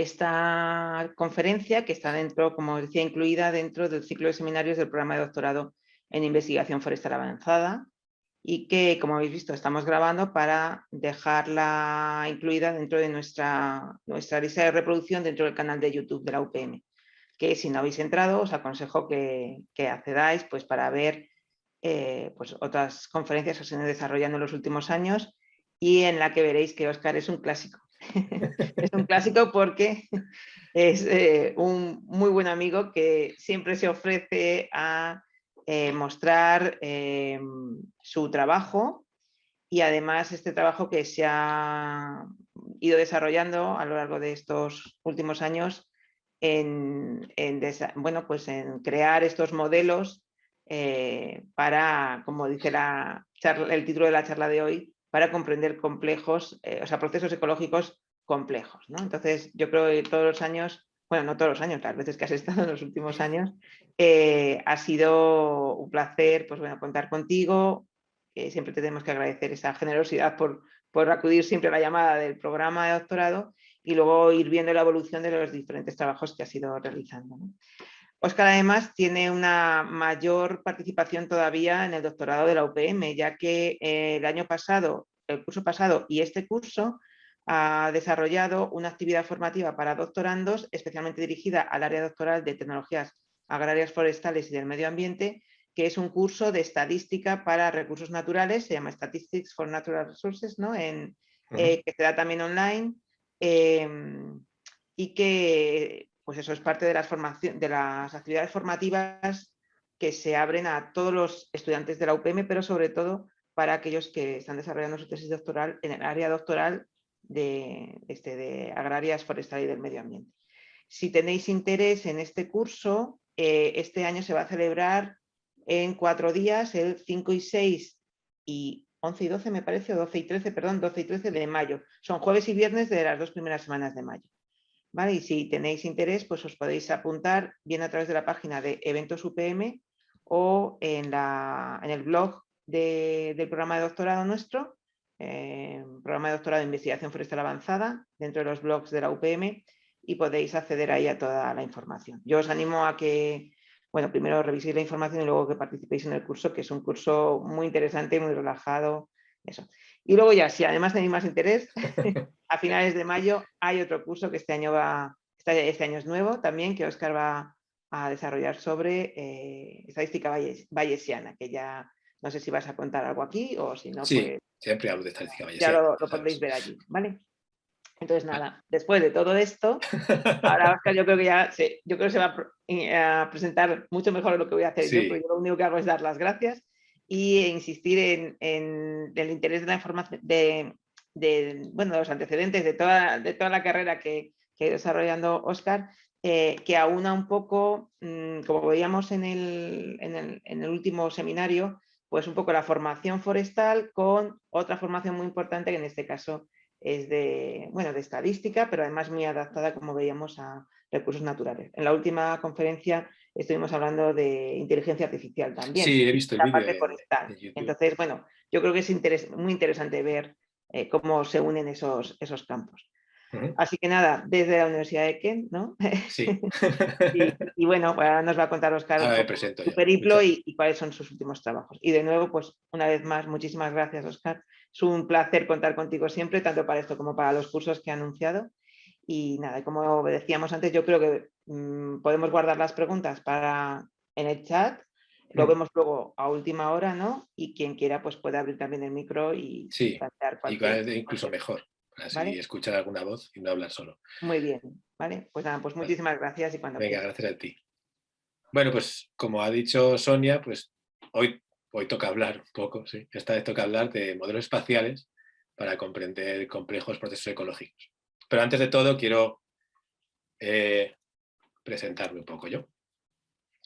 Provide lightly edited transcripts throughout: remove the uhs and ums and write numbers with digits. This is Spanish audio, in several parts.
esta conferencia, que está dentro, como decía, incluida dentro del ciclo de seminarios del programa de doctorado en investigación forestal avanzada, y que, como habéis visto, estamos grabando para dejarla incluida dentro de nuestra lista de reproducción dentro del canal de YouTube de la UPM, que si no habéis entrado os aconsejo que accedáis, pues, para ver pues otras conferencias que se han ido desarrollando en los últimos años, y en la que veréis que Óscar es un clásico. Es un clásico porque es un muy buen amigo que siempre se ofrece a mostrar su trabajo, y además este trabajo que se ha ido desarrollando a lo largo de estos últimos años bueno, pues en crear estos modelos para, como dice el título de la charla de hoy, para comprender complejos, o sea, procesos ecológicos complejos, ¿no? Entonces, yo creo que todos los años, bueno, no todos los años, las veces que has estado en los últimos años, ha sido un placer, pues bueno, contar contigo. Siempre tenemos que agradecer esa generosidad por acudir siempre a la llamada del programa de doctorado, y luego ir viendo la evolución de los diferentes trabajos que has ido realizando, ¿no? Óscar además tiene una mayor participación todavía en el doctorado de la UPM, ya que el curso pasado y este curso ha desarrollado una actividad formativa para doctorandos especialmente dirigida al área doctoral de tecnologías agrarias, forestales y del medio ambiente, que es un curso de estadística para recursos naturales, se llama Statistics for Natural Resources, ¿no? Que se da también online, y que, pues eso, es parte de las actividades formativas que se abren a todos los estudiantes de la UPM, pero sobre todo para aquellos que están desarrollando su tesis doctoral en el área doctoral de agrarias, forestal y del medio ambiente. Si tenéis interés en este curso, este año se va a celebrar en 4 días, el 5 y 6 y 11 y 12 me parece, o 12 y 13, perdón, 12 y 13 de mayo. Son jueves y viernes de las 2 primeras semanas de mayo. ¿Vale? Y si tenéis interés, pues os podéis apuntar bien a través de la página de Eventos UPM o en el blog del programa de doctorado nuestro, programa de doctorado de investigación forestal avanzada, dentro de los blogs de la UPM, y podéis acceder ahí a toda la información. Yo os animo a que, bueno, primero reviséis la información y luego que participéis en el curso, que es un curso muy interesante, muy relajado, eso. Y luego ya, si además tenéis más interés, a finales de mayo hay otro curso que este año es nuevo también, que Óscar va a desarrollar sobre estadística bayesiana, que ya no sé si vas a contar algo aquí o si no, Sí, pues siempre hablo de estadística ya bayesiana, lo ya podréis sabes. ver allí, ¿vale? Entonces, Vale. nada, después de todo esto, ahora Óscar yo creo que se va a presentar mucho mejor de lo que voy a hacer yo, porque Sí, yo lo único que hago es dar las gracias y insistir en el interés de la información, bueno, de los antecedentes de toda la carrera que ha ido desarrollando Óscar, que aúna un poco, como veíamos en el último seminario, pues un poco la formación forestal con otra formación muy importante, que en este caso es de estadística, pero además muy adaptada, como veíamos, a recursos naturales. En la última conferencia estuvimos hablando de inteligencia artificial también, sí, he visto el la vídeo parte forestal. en YouTube. Entonces, bueno, yo creo que es muy interesante ver cómo se unen esos campos. Ujú. Así que nada, desde la Universidad de Kent, ¿no? Sí. Y bueno, ahora nos va a contar Óscar un Ahora me poco presento su yo. periplo y cuáles son sus últimos trabajos. Y de nuevo, pues una vez más, muchísimas gracias, Óscar. Es un placer contar contigo siempre, tanto para esto como para los cursos que he anunciado. Y nada, como decíamos antes, yo creo que podemos guardar las preguntas en el chat. Lo vemos luego a última hora, ¿no? Y quien quiera, pues puede abrir también el micro y Sí, plantear igual incluso cualquier. mejor, así ¿Vale? escuchar alguna voz y no hablar solo. Muy bien, ¿vale? Pues nada, pues Vale. muchísimas gracias y cuando Venga, quieras. gracias a ti. Bueno, pues como ha dicho Sonia, pues hoy toca hablar un poco, sí. Esta vez toca hablar de modelos espaciales para comprender complejos procesos ecológicos. Pero antes de todo quiero eh, presentarme un poco yo.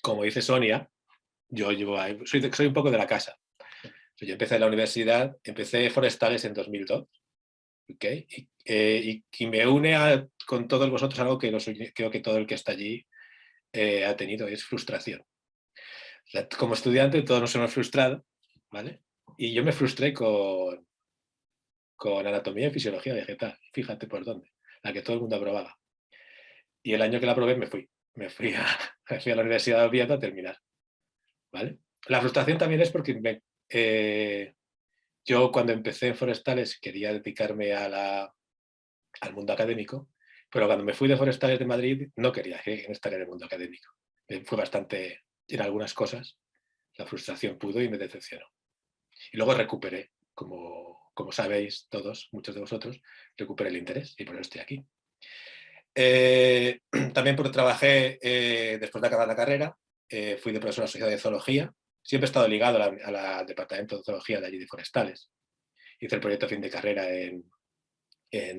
Como dice Sonia, yo soy un poco de la casa. Yo empecé en la universidad, empecé forestales en 2002, ¿okay? Y me une con todos vosotros algo que creo que todo el que está allí ha tenido, es frustración. O sea, como estudiante todos nos hemos frustrado, ¿vale? Y yo me frustré con anatomía y fisiología vegetal, fíjate por dónde, la que todo el mundo aprobaba. y el año que la aprobé me fui. Me fui a, me fui a la Universidad de Oviedo a terminar. ¿Vale? La frustración también es porque yo cuando empecé en Forestales quería dedicarme al mundo académico, pero cuando me fui de Forestales de Madrid no quería estar en el mundo académico. Fue bastante, en algunas cosas, la frustración pudo y me decepcionó. Y luego recuperé, como sabéis todos, muchos de vosotros, recuperé el interés y por eso estoy aquí. También porque trabajé, después de acabar la carrera, fui de profesor asociado de zoología. Siempre he estado ligado al departamento de zoología de allí de Forestales. Hice el proyecto fin de carrera en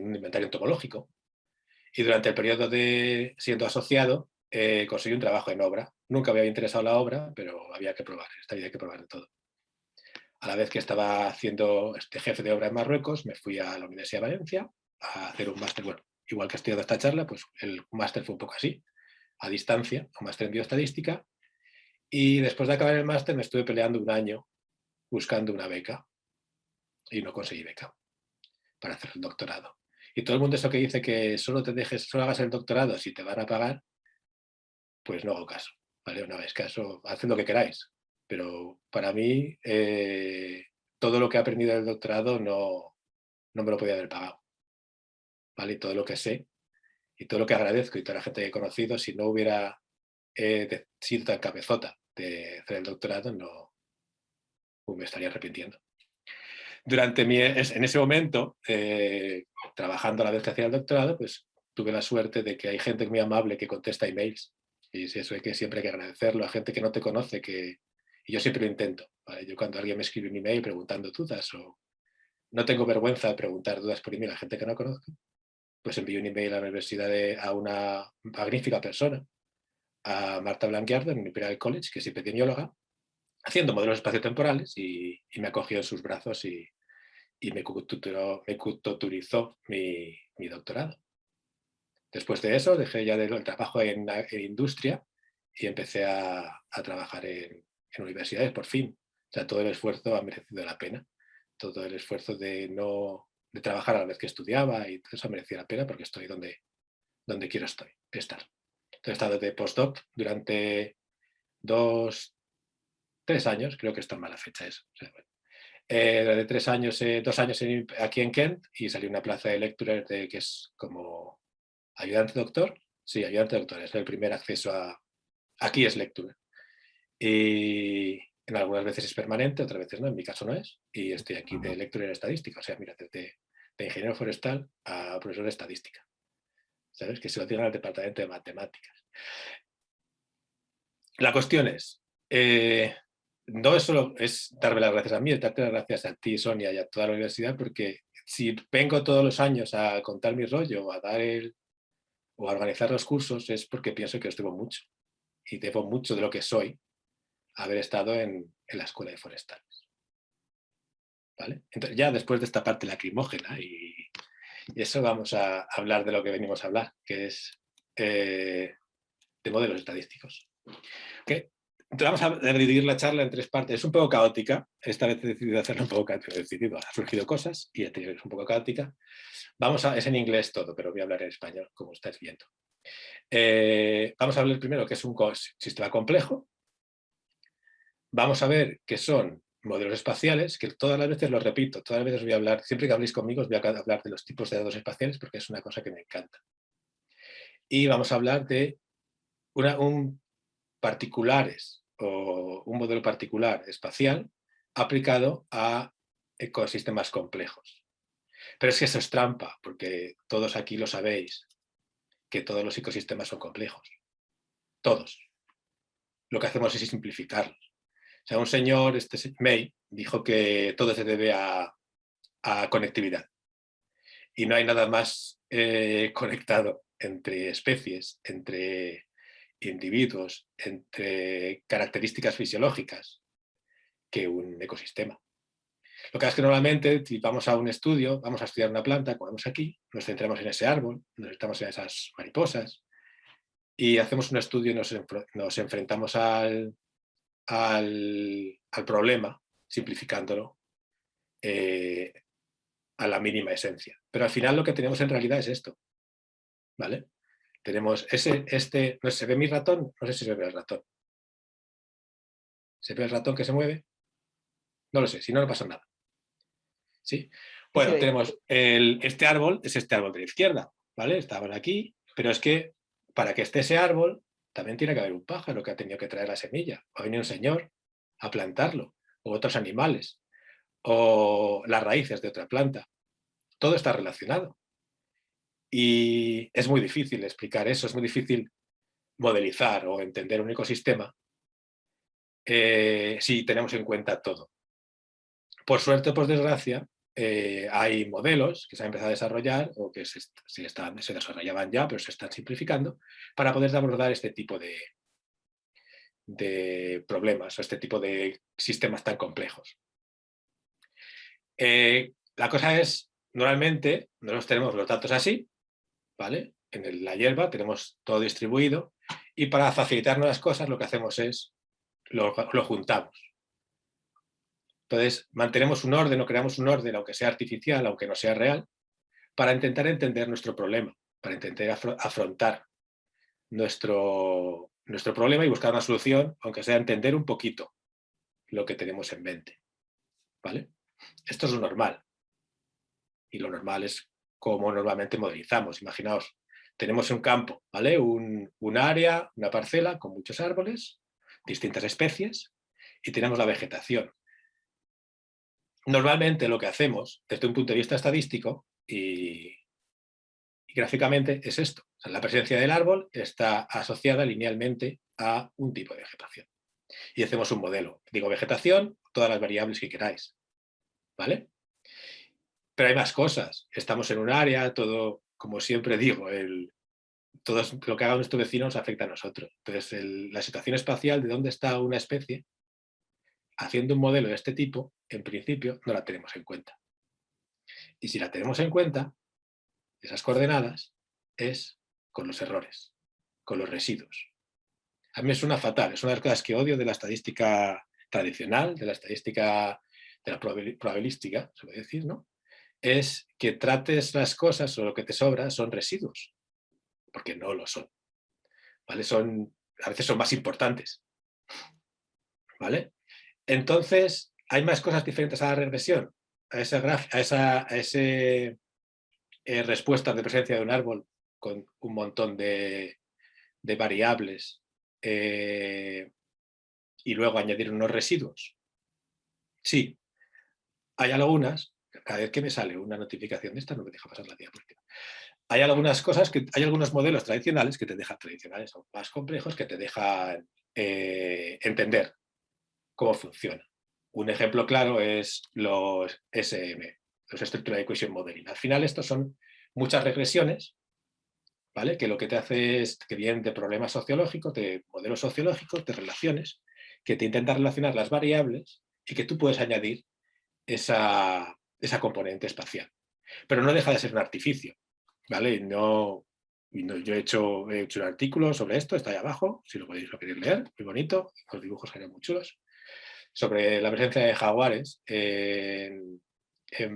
un inventario entomológico. Y durante el periodo de siendo asociado, conseguí un trabajo en obra. Nunca me había interesado la obra, pero había que probar. Esta vida hay que probar de todo. A la vez que estaba haciendo este jefe de obra en Marruecos, me fui a la Universidad de Valencia a hacer un máster. Bueno, igual que he estudiado esta charla, pues el máster fue un poco así, a distancia, un máster en bioestadística. Y después de acabar el máster me estuve peleando un año buscando una beca y no conseguí beca para hacer el doctorado. Y todo el mundo eso que dice que solo hagas el doctorado si te van a pagar, pues no hago caso, ¿vale? No hagáis caso, haced lo que queráis. Pero para mí, todo lo que he aprendido del doctorado no me lo podía haber pagado, ¿vale? Y todo lo que sé y todo lo que agradezco y toda la gente que he conocido, si no hubiera sido tan cabezota de hacer el doctorado, no me estaría arrepintiendo. En ese momento, trabajando a la vez que hacía el doctorado, pues tuve la suerte de que hay gente muy amable que contesta emails. Y eso es que siempre hay que agradecerlo a gente que no te conoce, y yo siempre lo intento. ¿Vale? Yo cuando alguien me escribe un email preguntando dudas, o no tengo vergüenza de preguntar dudas por email a gente que no conozco, pues envío un email a la universidad a una magnífica persona, a Marta Blanquiardo en Imperial College, que es epidemióloga, haciendo modelos espaciotemporales, y me acogió en sus brazos y me tutorizó mi doctorado. Después de eso dejé ya el trabajo en industria y empecé a trabajar en universidades por fin. O sea, todo el esfuerzo ha merecido la pena. Todo el esfuerzo de trabajar a la vez que estudiaba y todo eso ha merecido la pena porque estoy donde quiero estar. Entonces he estado de postdoc durante 3 años, creo que está en mala fecha eso. O sea, bueno, de 3 años, 2 años aquí en Kent, y salí una plaza de lecturer que es como ayudante doctor. Sí, ayudante doctor, es el primer acceso aquí es lecturer. Y en algunas veces es permanente, otras veces no, en mi caso no es, y estoy aquí de lecturer en estadística, o sea, mira, de ingeniero forestal a profesor de estadística, ¿sabes? Que se lo tienen al departamento de matemáticas. La cuestión es, no es solo es darme las gracias a mí, es darte las gracias a ti, Sonia, y a toda la universidad, porque si vengo todos los años a contar mi rollo o a organizar los cursos, es porque pienso que os debo mucho, y debo mucho de lo que soy haber estado en la escuela de forestales. ¿Vale? Entonces, ya después de esta parte lacrimógena y eso, vamos a hablar de lo que venimos a hablar, que es de modelos estadísticos. ¿Okay? Entonces vamos a dividir la charla en 3 partes. Es un poco caótica. Esta vez he decidido hacerlo un poco caótica. Han surgido cosas y es un poco caótica. Es en inglés todo, pero voy a hablar en español, como estáis viendo. Vamos a hablar primero qué es un sistema complejo. Vamos a ver qué son modelos espaciales, que todas las veces lo repito, todas las veces voy a hablar, siempre que habléis conmigo os voy a hablar de los tipos de datos espaciales porque es una cosa que me encanta. Y vamos a hablar de particulares o un modelo particular espacial aplicado a ecosistemas complejos. Pero es que eso es trampa, porque todos aquí lo sabéis, que todos los ecosistemas son complejos. Todos. Lo que hacemos es simplificarlos. O sea, un señor, May, dijo que todo se debe a conectividad. Y no hay nada más conectado entre especies, entre individuos, entre características fisiológicas, que un ecosistema. Lo que es que normalmente, si vamos a un estudio, vamos a estudiar una planta, como vemos aquí, nos centramos en ese árbol, nos centramos en esas mariposas, y hacemos un estudio y nos enfrentamos al problema, simplificándolo a la mínima esencia. Pero al final lo que tenemos en realidad es esto, ¿vale? Tenemos no, ¿se ve mi ratón? No sé si se ve el ratón. ¿Se ve el ratón que se mueve? No lo sé, si no, no pasa nada. ¿Sí? Sí se Bueno, ve. tenemos este árbol, es este árbol de la izquierda, ¿vale? Estamos aquí, pero es que para que esté ese árbol también tiene que haber un pájaro que ha tenido que traer la semilla, o ha venido un señor a plantarlo, o otros animales, o las raíces de otra planta. Todo está relacionado. Y es muy difícil explicar eso, es muy difícil modelizar o entender un ecosistema si tenemos en cuenta todo. Por suerte o por desgracia, hay modelos que se han empezado a desarrollar o que se desarrollaban ya, pero se están simplificando para poder abordar este tipo de problemas o este tipo de sistemas tan complejos. La cosa es, normalmente, nosotros tenemos los datos así, ¿vale? En la hierba tenemos todo distribuido y para facilitarnos las cosas lo que hacemos es lo juntamos. Entonces, mantenemos un orden o creamos un orden, aunque sea artificial, aunque no sea real, para intentar entender nuestro problema, para intentar afrontar nuestro problema y buscar una solución, aunque sea entender un poquito lo que tenemos en mente. ¿Vale? Esto es lo normal. Y lo normal es cómo normalmente modelizamos. Imaginaos, tenemos un campo, ¿vale? Un área, una parcela con muchos árboles, distintas especies, y tenemos la vegetación. Normalmente lo que hacemos, desde un punto de vista estadístico y gráficamente, es esto. O sea, la presencia del árbol está asociada linealmente a un tipo de vegetación. Y hacemos un modelo. Digo vegetación, todas las variables que queráis. ¿Vale? Pero hay más cosas. Estamos en un área, todo, como siempre digo, todo lo que haga nuestro vecino nos afecta a nosotros. Entonces, la situación espacial de dónde está una especie, haciendo un modelo de este tipo, en principio no la tenemos en cuenta. Y si la tenemos en cuenta, esas coordenadas, es con los errores, con los residuos. A mí me suena fatal, es una de las cosas que odio de la estadística tradicional, de la estadística de la probabilística, se puede decir, ¿no? Es que trates las cosas o lo que te sobra son residuos, porque no lo son. ¿Vale? A veces son más importantes. ¿Vale? Entonces, hay más cosas diferentes a la regresión, a ese respuesta de presencia de un árbol con un montón de variables y luego añadir unos residuos. Sí, hay algunas, cada vez que me sale una notificación de esta no me deja pasar la diapositiva. Hay algunas cosas, hay algunos modelos tradicionales que te dejan, tradicionales o más complejos, que te dejan entender cómo funciona. Un ejemplo claro es los SM, los Structural Equation Modeling. Al final estos son muchas regresiones, ¿vale? Que lo que te hace es que vienen de problemas sociológicos, de modelos sociológicos, de relaciones, que te intentan relacionar las variables y que tú puedes añadir esa componente espacial. Pero no deja de ser un artificio, ¿vale? Yo he hecho un artículo sobre esto, está ahí abajo, si lo queréis leer, muy bonito, los dibujos eran muy chulos, sobre la presencia de jaguares en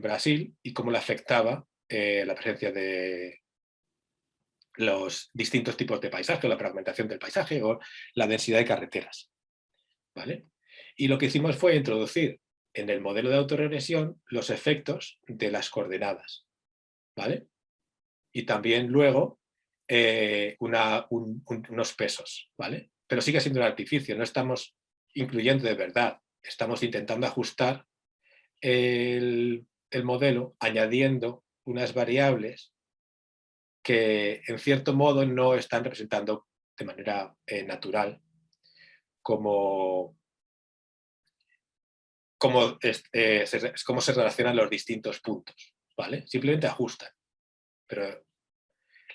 Brasil y cómo le afectaba la presencia de los distintos tipos de paisaje, o la fragmentación del paisaje o la densidad de carreteras. ¿Vale? Y lo que hicimos fue introducir en el modelo de autorregresión los efectos de las coordenadas. ¿Vale? Y también luego unos pesos. ¿Vale? Pero sigue siendo un artificio, no estamos incluyendo de verdad, estamos intentando ajustar el modelo añadiendo unas variables que en cierto modo no están representando de manera natural cómo se relacionan los distintos puntos, ¿vale? Simplemente ajustan, pero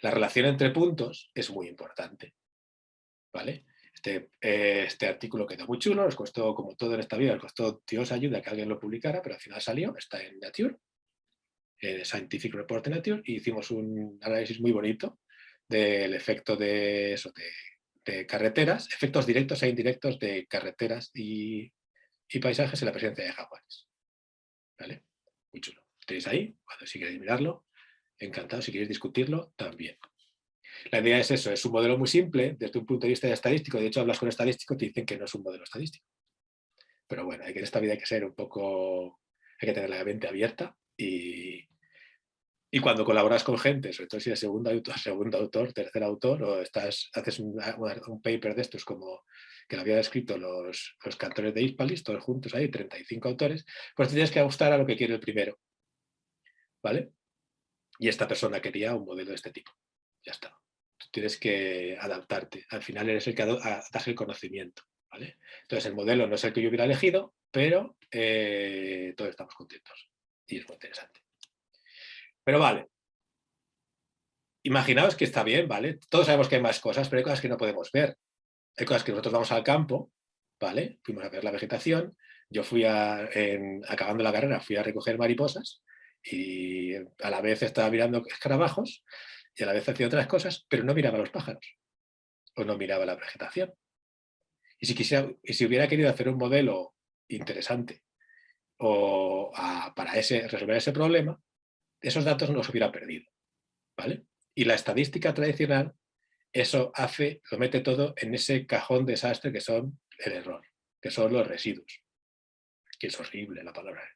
la relación entre puntos es muy importante, ¿vale? Este artículo quedó muy chulo, nos costó, como todo en esta vida, nos costó Dios ayuda que alguien lo publicara, pero al final salió, está en Nature, Scientific Report in Nature, y hicimos un análisis muy bonito del efecto de carreteras, efectos directos e indirectos de carreteras y paisajes en la presencia de jaguares. ¿Vale? Muy chulo. Tenéis ahí, cuando si queréis mirarlo, encantado, si queréis discutirlo, también. La idea es eso, es un modelo muy simple desde un punto de vista estadístico. De hecho, hablas con estadísticos y te dicen que no es un modelo estadístico. Pero bueno, en esta vida hay que ser un poco, hay que tener la mente abierta y cuando colaboras con gente, sobre todo si eres segundo autor, tercer autor, o haces un paper de estos como que lo habían escrito los cantores de Hispalis, todos juntos ahí, 35 autores, pues te tienes que ajustar a lo que quiere el primero, ¿vale? Y esta persona quería un modelo de este tipo. Ya está. Tú tienes que adaptarte. Al final eres el que das el conocimiento, ¿vale? Entonces el modelo no es el que yo hubiera elegido, pero todos estamos contentos. Y es muy interesante. Pero vale, imaginaos que está bien, ¿vale? Todos sabemos que hay más cosas, pero hay cosas que no podemos ver. Hay cosas que nosotros vamos al campo, ¿vale? Fuimos a ver la vegetación. Yo acabando la carrera, fui a recoger mariposas y a la vez estaba mirando escarabajos y a la vez hacía otras cosas, pero no miraba a los pájaros o no miraba la vegetación. Y si hubiera querido hacer un modelo interesante para resolver ese problema, esos datos no los hubiera perdido, ¿vale? Y la estadística tradicional, eso lo mete todo en ese cajón desastre que son el error, que son los residuos, que es horrible la palabra,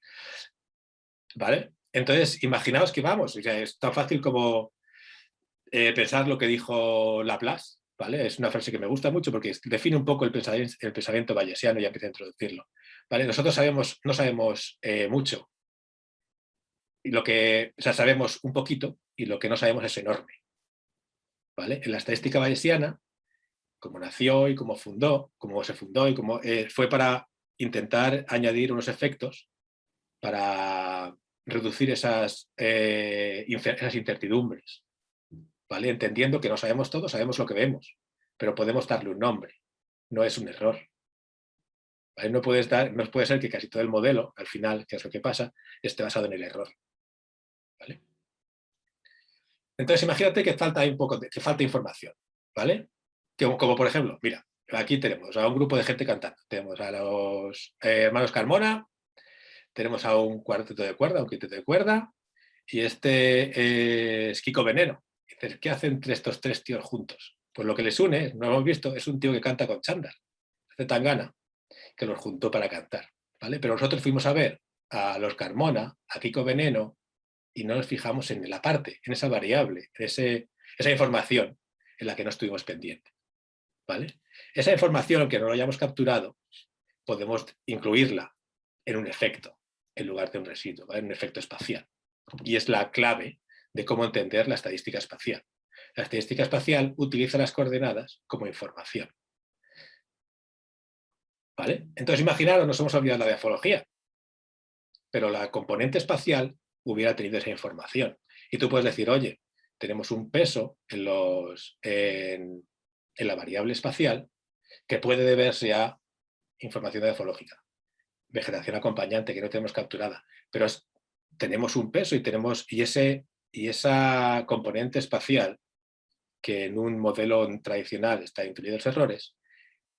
¿vale? Entonces, imaginaos que vamos, o sea, es tan fácil como pensar lo que dijo Laplace, ¿vale? Es una frase que me gusta mucho porque define un poco el pensamiento bayesiano y empieza a introducirlo, ¿vale? Nosotros no sabemos mucho, sabemos un poquito y lo que no sabemos es enorme, ¿vale? En la estadística bayesiana, cómo nació y cómo se fundó y cómo fue para intentar añadir unos efectos para reducir esas incertidumbres, ¿vale? Entendiendo que no sabemos todo, sabemos lo que vemos, pero podemos darle un nombre, no es un error. ¿Vale? No puede ser que casi todo el modelo, al final, que es lo que pasa, esté basado en el error, ¿vale? Entonces imagínate que falta información, ¿vale? Como por ejemplo, mira, aquí tenemos a un grupo de gente cantando. Tenemos a los hermanos Carmona, tenemos a un cuarteto de cuerda, un quinteto de cuerda, y este es Kiko Veneno. Dices, ¿qué hacen entre estos tres tíos juntos? Pues lo que les une, no lo hemos visto, es un tío que canta con chándal, hace Tangana, que los juntó para cantar, ¿vale? Pero nosotros fuimos a ver a los Carmona, a Kiko Veneno, y no nos fijamos en la parte, en esa variable, en esa información en la que no estuvimos pendientes, ¿vale? Esa información que no lo hayamos capturado, podemos incluirla en un efecto, en lugar de un residuo, ¿vale? En un efecto espacial. Y es la clave de cómo entender la estadística espacial. La estadística espacial utiliza las coordenadas como información, ¿vale? Entonces, imaginaros, nos hemos olvidado la diafología, pero la componente espacial hubiera tenido esa información. Y tú puedes decir, oye, tenemos un peso en la variable espacial que puede deberse a información diafológica, vegetación acompañante que no tenemos capturada, pero tenemos un peso y esa componente espacial que en un modelo tradicional está incluido los errores,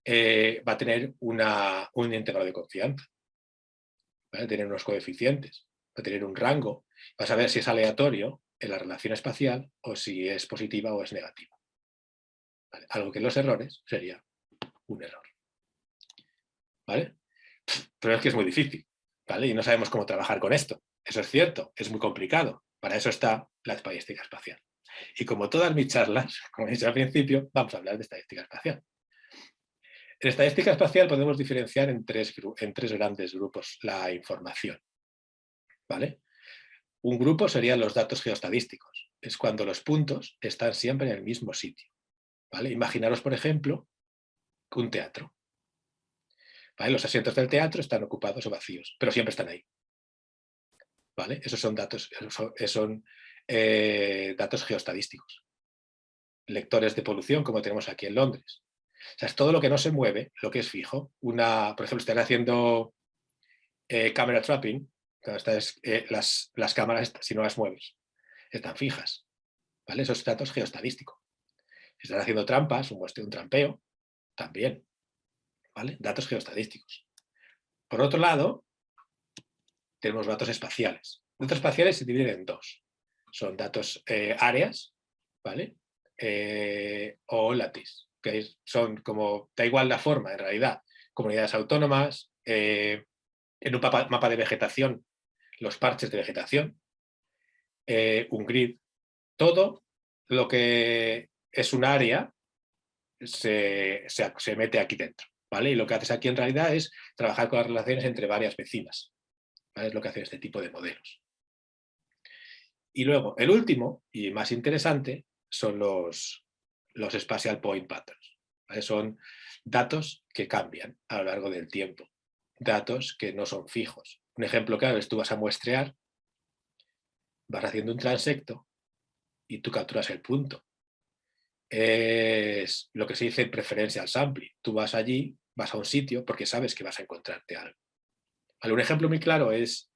va a tener un intervalo de confianza, va a tener unos coeficientes, va a tener un rango, vas a ver si es aleatorio en la relación espacial o si es positiva o es negativa. ¿Vale? Algo que en los errores sería un error. ¿Vale? Pero es que es muy difícil, ¿vale? Y no sabemos cómo trabajar con esto. Eso es cierto, es muy complicado. Para eso está la estadística espacial. Y como todas mis charlas, como he dicho al principio, vamos a hablar de estadística espacial. En estadística espacial podemos diferenciar en tres grandes grupos la información, ¿vale? Un grupo serían los datos geoestadísticos. Es cuando los puntos están siempre en el mismo sitio, ¿vale? Imaginaros, por ejemplo, un teatro. ¿Vale? Los asientos del teatro están ocupados o vacíos, pero siempre están ahí, ¿vale? Esos son datos geoestadísticos. Lectores de polución, como tenemos aquí en Londres. O sea, es todo lo que no se mueve, lo que es fijo. Por ejemplo, están haciendo camera trapping, las cámaras, si no las mueves, están fijas, ¿vale? Eso es datos geoestadísticos. Si están haciendo trampas, un trampeo, también, ¿vale? Datos geoestadísticos. Por otro lado, tenemos datos espaciales. Datos espaciales se dividen en dos. Son datos áreas, ¿vale? o Lattice, que son como, da igual la forma en realidad, comunidades autónomas, en un mapa de vegetación, los parches de vegetación, un grid, todo lo que es un área se mete aquí dentro, ¿vale? Y lo que haces aquí en realidad es trabajar con las relaciones entre varias vecinas, ¿vale? Es lo que hace este tipo de modelos. Y luego, el último y más interesante son los Spatial Point Patterns, ¿vale? Son datos que cambian a lo largo del tiempo, datos que no son fijos. Un ejemplo claro es tú vas a muestrear, vas haciendo un transecto y tú capturas el punto. Es lo que se dice preferential sampling. Tú vas allí, vas a un sitio porque sabes que vas a encontrarte algo. Un ejemplo muy claro es,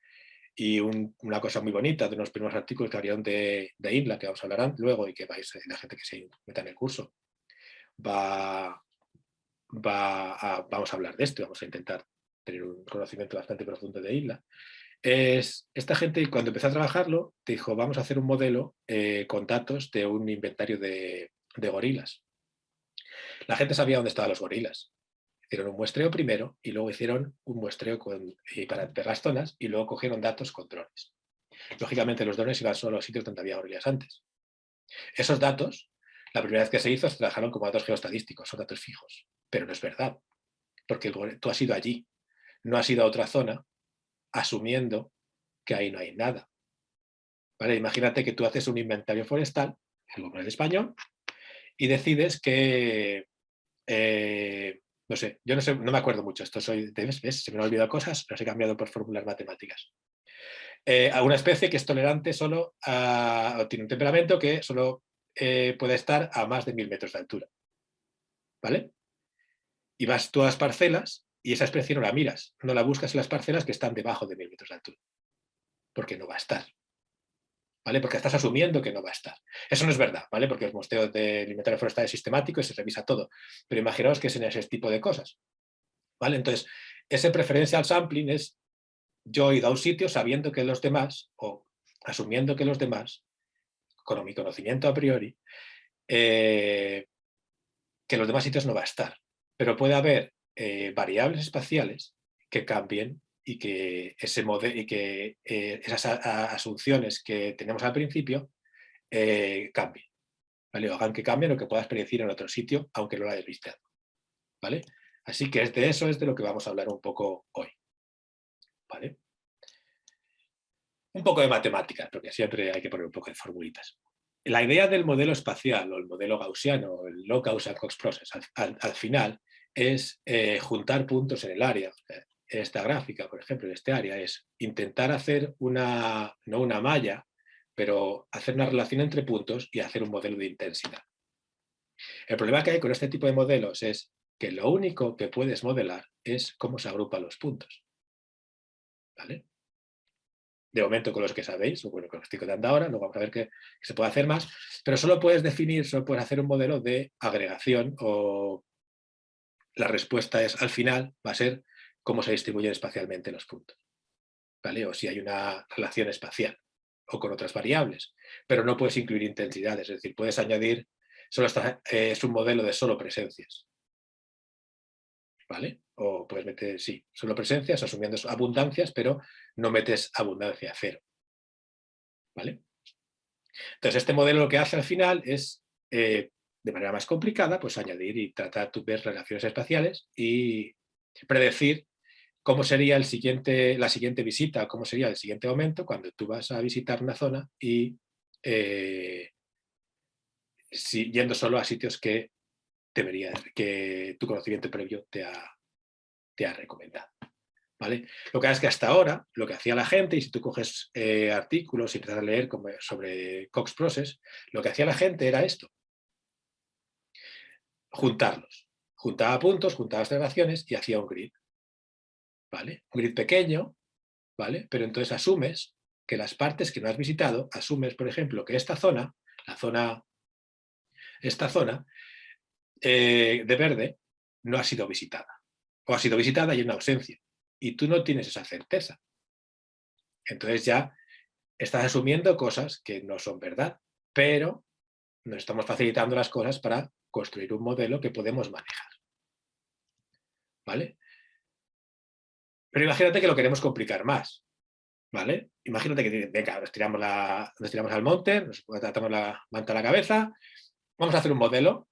y una cosa muy bonita de unos primeros artículos que abrieron de INLA, que vamos a hablar luego y que la gente que se meta en el curso vamos a hablar de esto y vamos a intentar tener un conocimiento bastante profundo de INLA. Esta gente, cuando empezó a trabajarlo, dijo, vamos a hacer un modelo con datos de un inventario de gorilas. La gente sabía dónde estaban los gorilas. Hicieron un muestreo primero y luego hicieron un muestreo para ver las zonas y luego cogieron datos con drones. Lógicamente los drones iban solo a los sitios donde había gorilas antes. Esos datos, la primera vez que se hizo, se trabajaron como datos geoestadísticos, son datos fijos. Pero no es verdad, porque tú has ido allí, no has ido a otra zona asumiendo que ahí no hay nada. ¿Vale? Imagínate que tú haces un inventario forestal, en el español, y decides que no sé, yo no me acuerdo mucho, esto ¿ves? Se me han olvidado cosas, las he cambiado por fórmulas matemáticas. A una especie que es tolerante solo o tiene un temperamento que solo puede estar a más de 1000 metros de altura. ¿Vale? Y vas tú a las parcelas y esa especie no la miras, no la buscas en las parcelas que están debajo de 1000 metros de altura, porque no va a estar. ¿Vale? Porque estás asumiendo que no va a estar. Eso no es verdad, ¿vale? Porque el muestreo del inventario forestal es sistemático y se revisa todo. Pero imaginaos que es en ese tipo de cosas. ¿Vale? Entonces, ese preferential sampling es yo he ido a un sitio sabiendo que los demás, o asumiendo que los demás, con mi conocimiento a priori, que los demás sitios no va a estar. Pero puede haber variables espaciales que cambien y que, esas asunciones que tenemos al principio cambien. ¿Vale? O hagan que cambien o que puedas predecir en otro sitio, aunque no lo hayas visto. ¿Vale? Así que de eso es de lo que vamos a hablar un poco hoy. ¿Vale? Un poco de matemáticas, porque siempre hay que poner un poco de formulitas. La idea del modelo espacial o el modelo gaussiano, el low Gaussian Cox process, al final es juntar puntos en el área. Esta gráfica, por ejemplo, en este área, es intentar hacer no una malla, pero hacer una relación entre puntos y hacer un modelo de intensidad. El problema que hay con este tipo de modelos es que lo único que puedes modelar es cómo se agrupan los puntos. ¿Vale? De momento con los que sabéis, o bueno, con los que estoy contando ahora, luego vamos a ver qué se puede hacer más, pero solo puedes hacer un modelo de agregación o la respuesta es, al final, va a ser cómo se distribuyen espacialmente los puntos, ¿vale? O si hay una relación espacial o con otras variables, pero no puedes incluir intensidades, es decir, puedes añadir, es un modelo de solo presencias, ¿vale? O puedes meter, sí, solo presencias, asumiendo abundancias, pero no metes abundancia cero. ¿Vale? Entonces, este modelo lo que hace al final es, de manera más complicada, pues añadir y tratar de ver relaciones espaciales y predecir cómo sería la siguiente visita, cómo sería el siguiente momento cuando tú vas a visitar una zona y yendo solo a sitios que tu conocimiento previo te ha recomendado. ¿Vale? Lo que es que hasta ahora, lo que hacía la gente, y si tú coges artículos y empiezas a leer sobre Cox Process, lo que hacía la gente era esto: juntarlos. Juntaba puntos, juntaba las relaciones y hacía un grid. ¿Vale? Un grid pequeño, ¿vale? Pero entonces asumes que las partes que no has visitado, asumes, por ejemplo, que esta zona de verde, no ha sido visitada. O ha sido visitada y hay una ausencia. Y tú no tienes esa certeza. Entonces ya estás asumiendo cosas que no son verdad, pero nos estamos facilitando las cosas para construir un modelo que podemos manejar. ¿Vale? Pero imagínate que lo queremos complicar más. ¿Vale? Imagínate que, venga, nos tiramos al monte, nos atamos la manta a la cabeza, vamos a hacer un modelo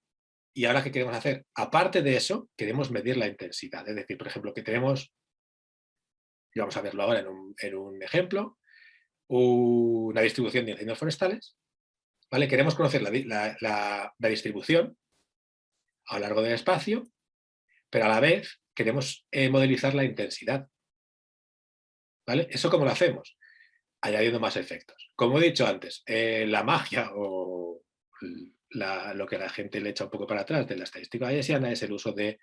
y ahora ¿qué queremos hacer? Aparte de eso, queremos medir la intensidad. Es decir, por ejemplo, que tenemos, y vamos a verlo ahora en un ejemplo, una distribución de incendios forestales. ¿Vale? Queremos conocer la distribución a lo largo del espacio, pero a la vez queremos modelizar la intensidad. ¿Vale? ¿Eso cómo lo hacemos? Añadiendo más efectos. Como he dicho antes, la magia o lo que la gente le echa un poco para atrás de la estadística bayesiana es el uso de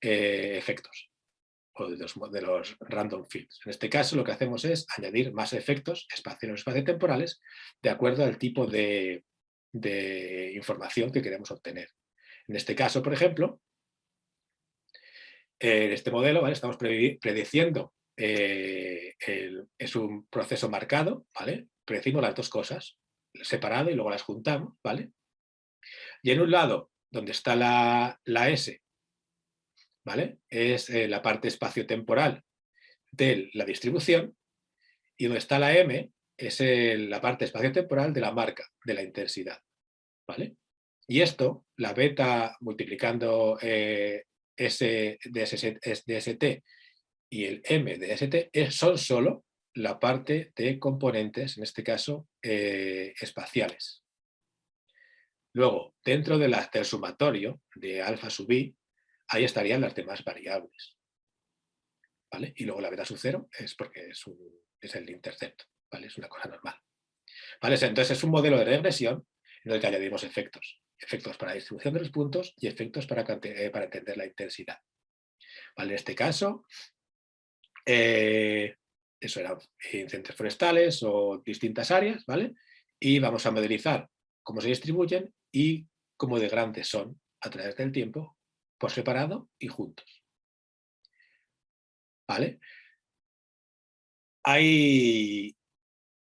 efectos o de los random fields. En este caso lo que hacemos es añadir más efectos espaciales o espaciotemporales de acuerdo al tipo de información que queremos obtener. En este caso, por ejemplo, en este modelo, ¿vale? Estamos prediciendo, es un proceso marcado, ¿vale? Predecimos las dos cosas, separado y luego las juntamos, ¿vale? Y en un lado, donde está la S, ¿vale? Es la parte espaciotemporal de la distribución, y donde está la M es la parte espaciotemporal de la marca, de la intensidad, ¿vale? Y esto, la beta multiplicando S de ST y el M de ST son solo la parte de componentes, en este caso, espaciales. Luego, dentro del sumatorio de alfa sub i, ahí estarían las demás variables. ¿Vale? Y luego la beta sub 0 es porque es el intercepto, ¿vale? Es una cosa normal. ¿Vale? Entonces es un modelo de regresión en el que añadimos efectos. Efectos para la distribución de los puntos y efectos para entender la intensidad. ¿Vale? En este caso, eso eran incendios forestales o distintas áreas, ¿vale? Y vamos a modelizar cómo se distribuyen y cómo de grandes son a través del tiempo, por separado y juntos. ¿Vale? Hay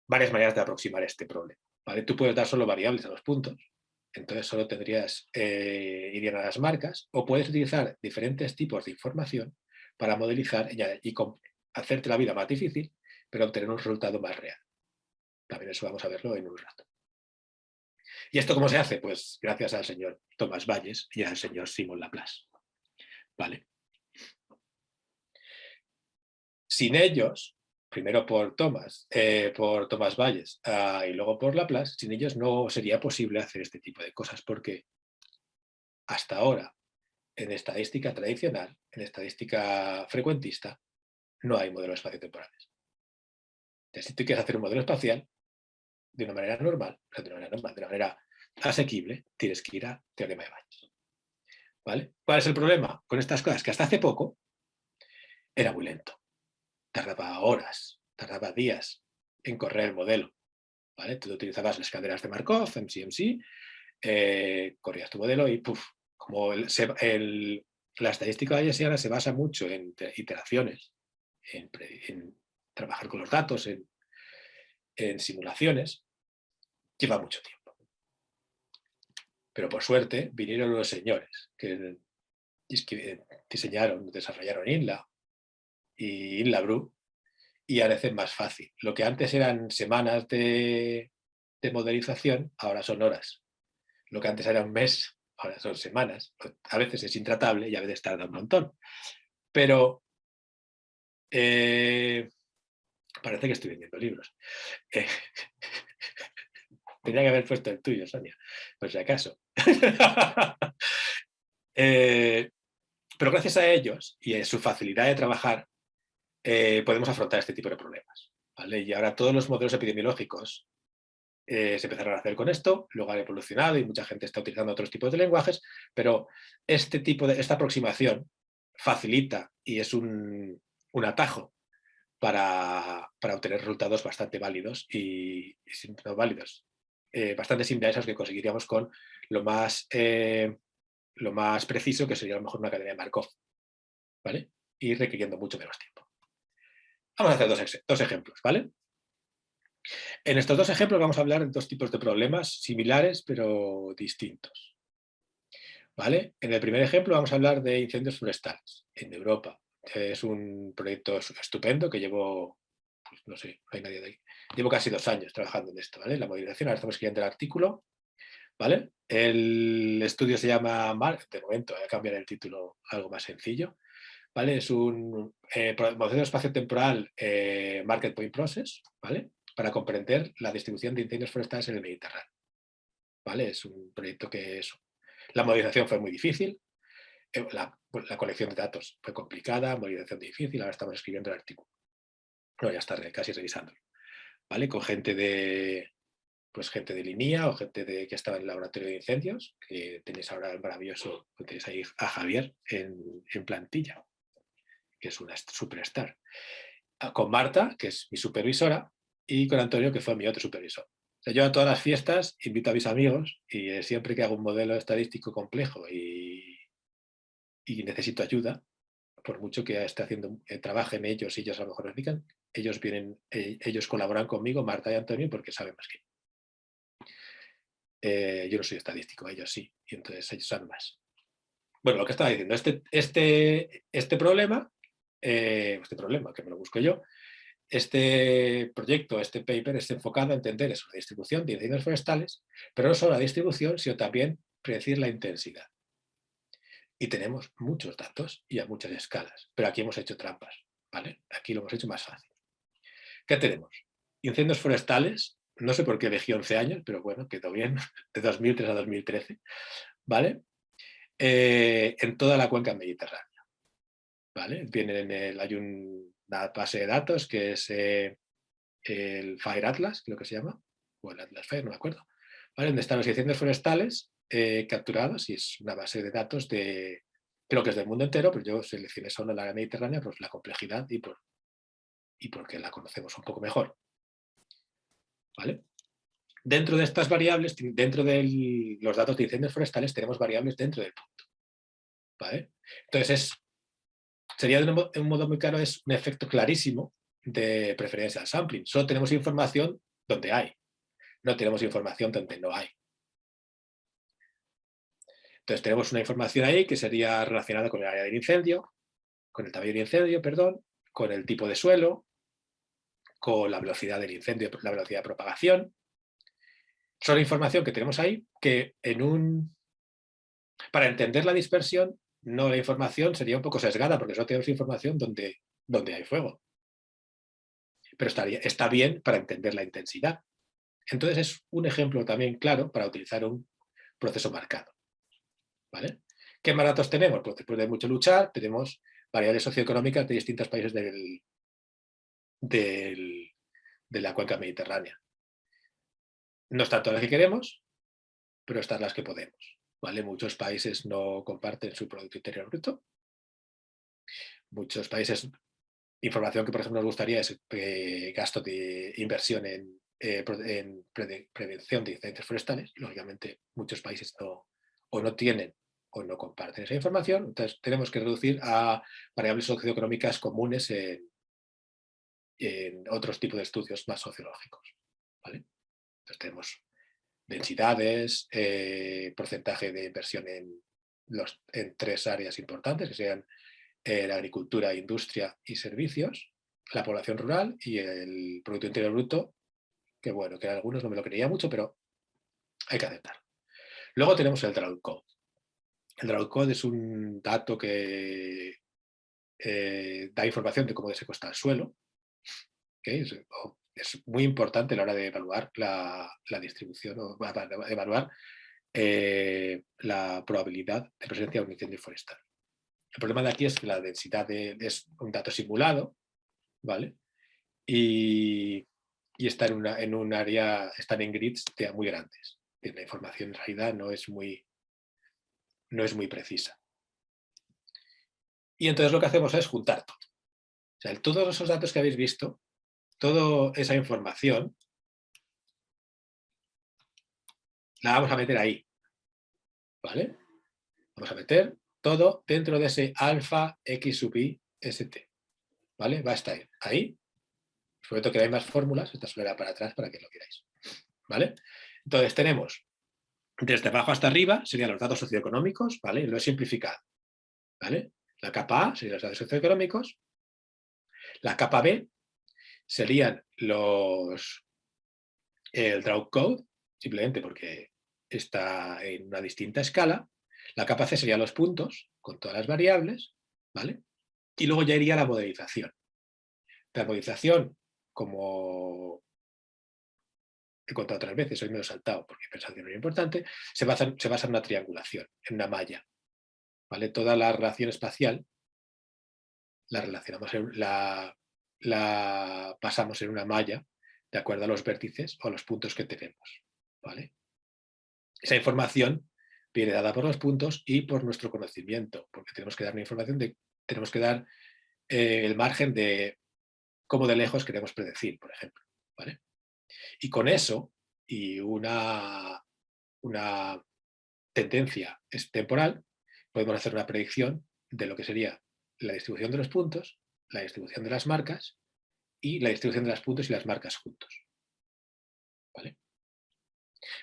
varias maneras de aproximar este problema. ¿Vale? Tú puedes dar solo variables a los puntos, entonces solo irían a las marcas, o puedes utilizar diferentes tipos de información para modelizar y hacerte la vida más difícil, pero obtener un resultado más real. También eso vamos a verlo en un rato. ¿Y esto cómo se hace? Pues gracias al señor Tomás Valles y al señor Simon Laplace. ¿Vale? Sin ellos, primero por Tomás Valles y luego por Laplace, sin ellos no sería posible hacer este tipo de cosas, porque hasta ahora, en estadística tradicional, en estadística frecuentista, no hay modelos espaciotemporales. Entonces, si tú quieres hacer un modelo espacial de una manera normal, de una manera asequible, tienes que ir a teorema de Bayes. ¿Vale? ¿Cuál es el problema con estas cosas? Que hasta hace poco era muy lento. Tardaba horas, tardaba días en correr el modelo. ¿Vale? Tú utilizabas las cadenas de Markov, MCMC, corrías tu modelo y ¡puf! Como la estadística bayesiana se basa mucho en iteraciones, en trabajar con los datos, en simulaciones, lleva mucho tiempo. Pero por suerte vinieron los señores que diseñaron, desarrollaron INLA y INLABRU y ahora hacen más fácil. Lo que antes eran semanas de modelización, ahora son horas. Lo que antes era un mes, ahora son semanas. A veces es intratable y a veces tarda un montón. Pero parece que estoy vendiendo libros. Tenía que haber puesto el tuyo, Sonia, por si acaso. Pero gracias a ellos y a su facilidad de trabajar, podemos afrontar este tipo de problemas. ¿Vale? Y ahora todos los modelos epidemiológicos se empezaron a hacer con esto, luego han evolucionado y mucha gente está utilizando otros tipos de lenguajes, pero esta aproximación facilita y es un atajo para obtener resultados bastante válidos y no válidos, bastante similares a los que conseguiríamos con lo más preciso, que sería a lo mejor una cadena de Markov, ¿vale? Y requiriendo mucho menos tiempo. Vamos a hacer dos ejemplos, ¿vale? En estos dos ejemplos vamos a hablar de dos tipos de problemas similares pero distintos. ¿Vale? En el primer ejemplo vamos a hablar de incendios forestales en Europa. Es un proyecto estupendo que llevo, pues no sé, no hay nadie de ahí. Llevo casi 2 años trabajando en esto, ¿vale? La modelización, ahora estamos escribiendo el artículo, ¿vale? El estudio se llama de momento voy a cambiar el título a algo más sencillo, ¿vale? Es un modelo espacio-temporal Market Point Process, ¿vale? Para comprender la distribución de incendios forestales en el Mediterráneo, ¿vale? Es un proyecto que es... La modelización fue muy difícil, la colección de datos fue complicada, modelización difícil, ahora estamos escribiendo el artículo. No, ya está casi revisándolo, ¿vale? Con gente de, pues gente de Linía o gente que estaba en el laboratorio de incendios, que tenéis ahora el maravilloso, tenéis ahí a Javier en plantilla, que es una superstar. Con Marta, que es mi supervisora, y con Antonio, que fue mi otro supervisor. O sea, yo a todas las fiestas invito a mis amigos y siempre que hago un modelo estadístico complejo y necesito ayuda, por mucho que esté haciendo, trabajen ellos y ellos a lo mejor lo explican, ellos vienen, ellos colaboran conmigo, Marta y Antonio, porque saben más que yo. Yo no soy estadístico, ellos sí, y entonces ellos saben más. Bueno, lo que estaba diciendo, este problema, que me lo busco yo, este proyecto, este paper, está enfocado a entender eso, la distribución de incendios forestales, pero no solo la distribución, sino también predecir la intensidad. Y tenemos muchos datos y a muchas escalas, pero aquí hemos hecho trampas, ¿vale? Aquí lo hemos hecho más fácil. ¿Qué tenemos? Incendios forestales, no sé por qué elegí 11 años, pero bueno, quedó bien, de 2003 a 2013, ¿vale? En toda la cuenca mediterránea, ¿vale? Hay una base de datos que es el Fire Atlas, creo que se llama, o el Atlas Fire, no me acuerdo, ¿vale? Donde están los incendios forestales capturados y es una base de datos creo que es del mundo entero, pero yo seleccioné solo la área mediterránea por la complejidad y porque la conocemos un poco mejor, ¿vale? Dentro de estas variables, dentro de los datos de incendios forestales, tenemos variables dentro del punto, ¿vale? Entonces, sería de un modo muy claro, es un efecto clarísimo de preferencia al sampling. Solo tenemos información donde hay, no tenemos información donde no hay. Entonces tenemos una información ahí que sería relacionada con el área del incendio, con el tamaño del incendio, perdón, con el tipo de suelo, con la velocidad del incendio, la velocidad de propagación. Son información que tenemos ahí que para entender la dispersión, no la información sería un poco sesgada porque solo tenemos información donde hay fuego. Pero está bien para entender la intensidad. Entonces es un ejemplo también claro para utilizar un proceso marcado, ¿vale? ¿Qué más datos tenemos? Pues después de mucho luchar, tenemos variables socioeconómicas de distintos países de la cuenca mediterránea. No están todas las que queremos, pero están las que podemos, ¿vale? Muchos países no comparten su Producto Interior Bruto. Muchos países, información que por ejemplo nos gustaría es gasto de inversión en prevención de incendios forestales. Lógicamente muchos países no tienen o no comparten esa información, entonces tenemos que reducir a variables socioeconómicas comunes en otros tipos de estudios más sociológicos, ¿vale? Entonces tenemos densidades, porcentaje de inversión en 3 áreas importantes, que sean la agricultura, industria y servicios, la población rural y el Producto Interior Bruto, que bueno, que algunos no me lo creía mucho, pero hay que aceptarlo. Luego tenemos el drought code. El drought code es un dato que da información de cómo se cuesta el suelo, que es muy importante a la hora de evaluar la distribución o evaluar la probabilidad de presencia de un incendio forestal. El problema de aquí es que la densidad es un dato simulado, ¿vale? Y está en un área, están en grids muy grandes. La información en realidad no es muy precisa. Y entonces lo que hacemos es juntar todo. O sea, todos esos datos que habéis visto, toda esa información, la vamos a meter ahí, ¿vale? Vamos a meter todo dentro de ese alfa x sub i st, ¿vale? Va a estar ahí. Sobre todo que hay más fórmulas, esta solo era para atrás para que lo queráis. ¿Vale? Entonces tenemos desde abajo hasta arriba serían los datos socioeconómicos, ¿vale? Lo he simplificado, ¿vale? La capa A serían los datos socioeconómicos, la capa B serían el draw code, simplemente porque está en una distinta escala. La capa C serían los puntos con todas las variables, ¿vale? Y luego ya iría la modelización. La modelización, como he contado otras veces, hoy me lo he saltado porque he pensado que no era importante, se basa en una triangulación, en una malla, ¿vale? Toda la relación espacial la relacionamos la pasamos en una malla de acuerdo a los vértices o a los puntos que tenemos, ¿vale? Esa información viene dada por los puntos y por nuestro conocimiento, porque tenemos que dar una información tenemos que dar el margen de cómo de lejos queremos predecir, por ejemplo, ¿vale? Y con eso y una tendencia temporal, podemos hacer una predicción de lo que sería la distribución de los puntos, la distribución de las marcas y la distribución de los puntos y las marcas juntos. ¿Vale?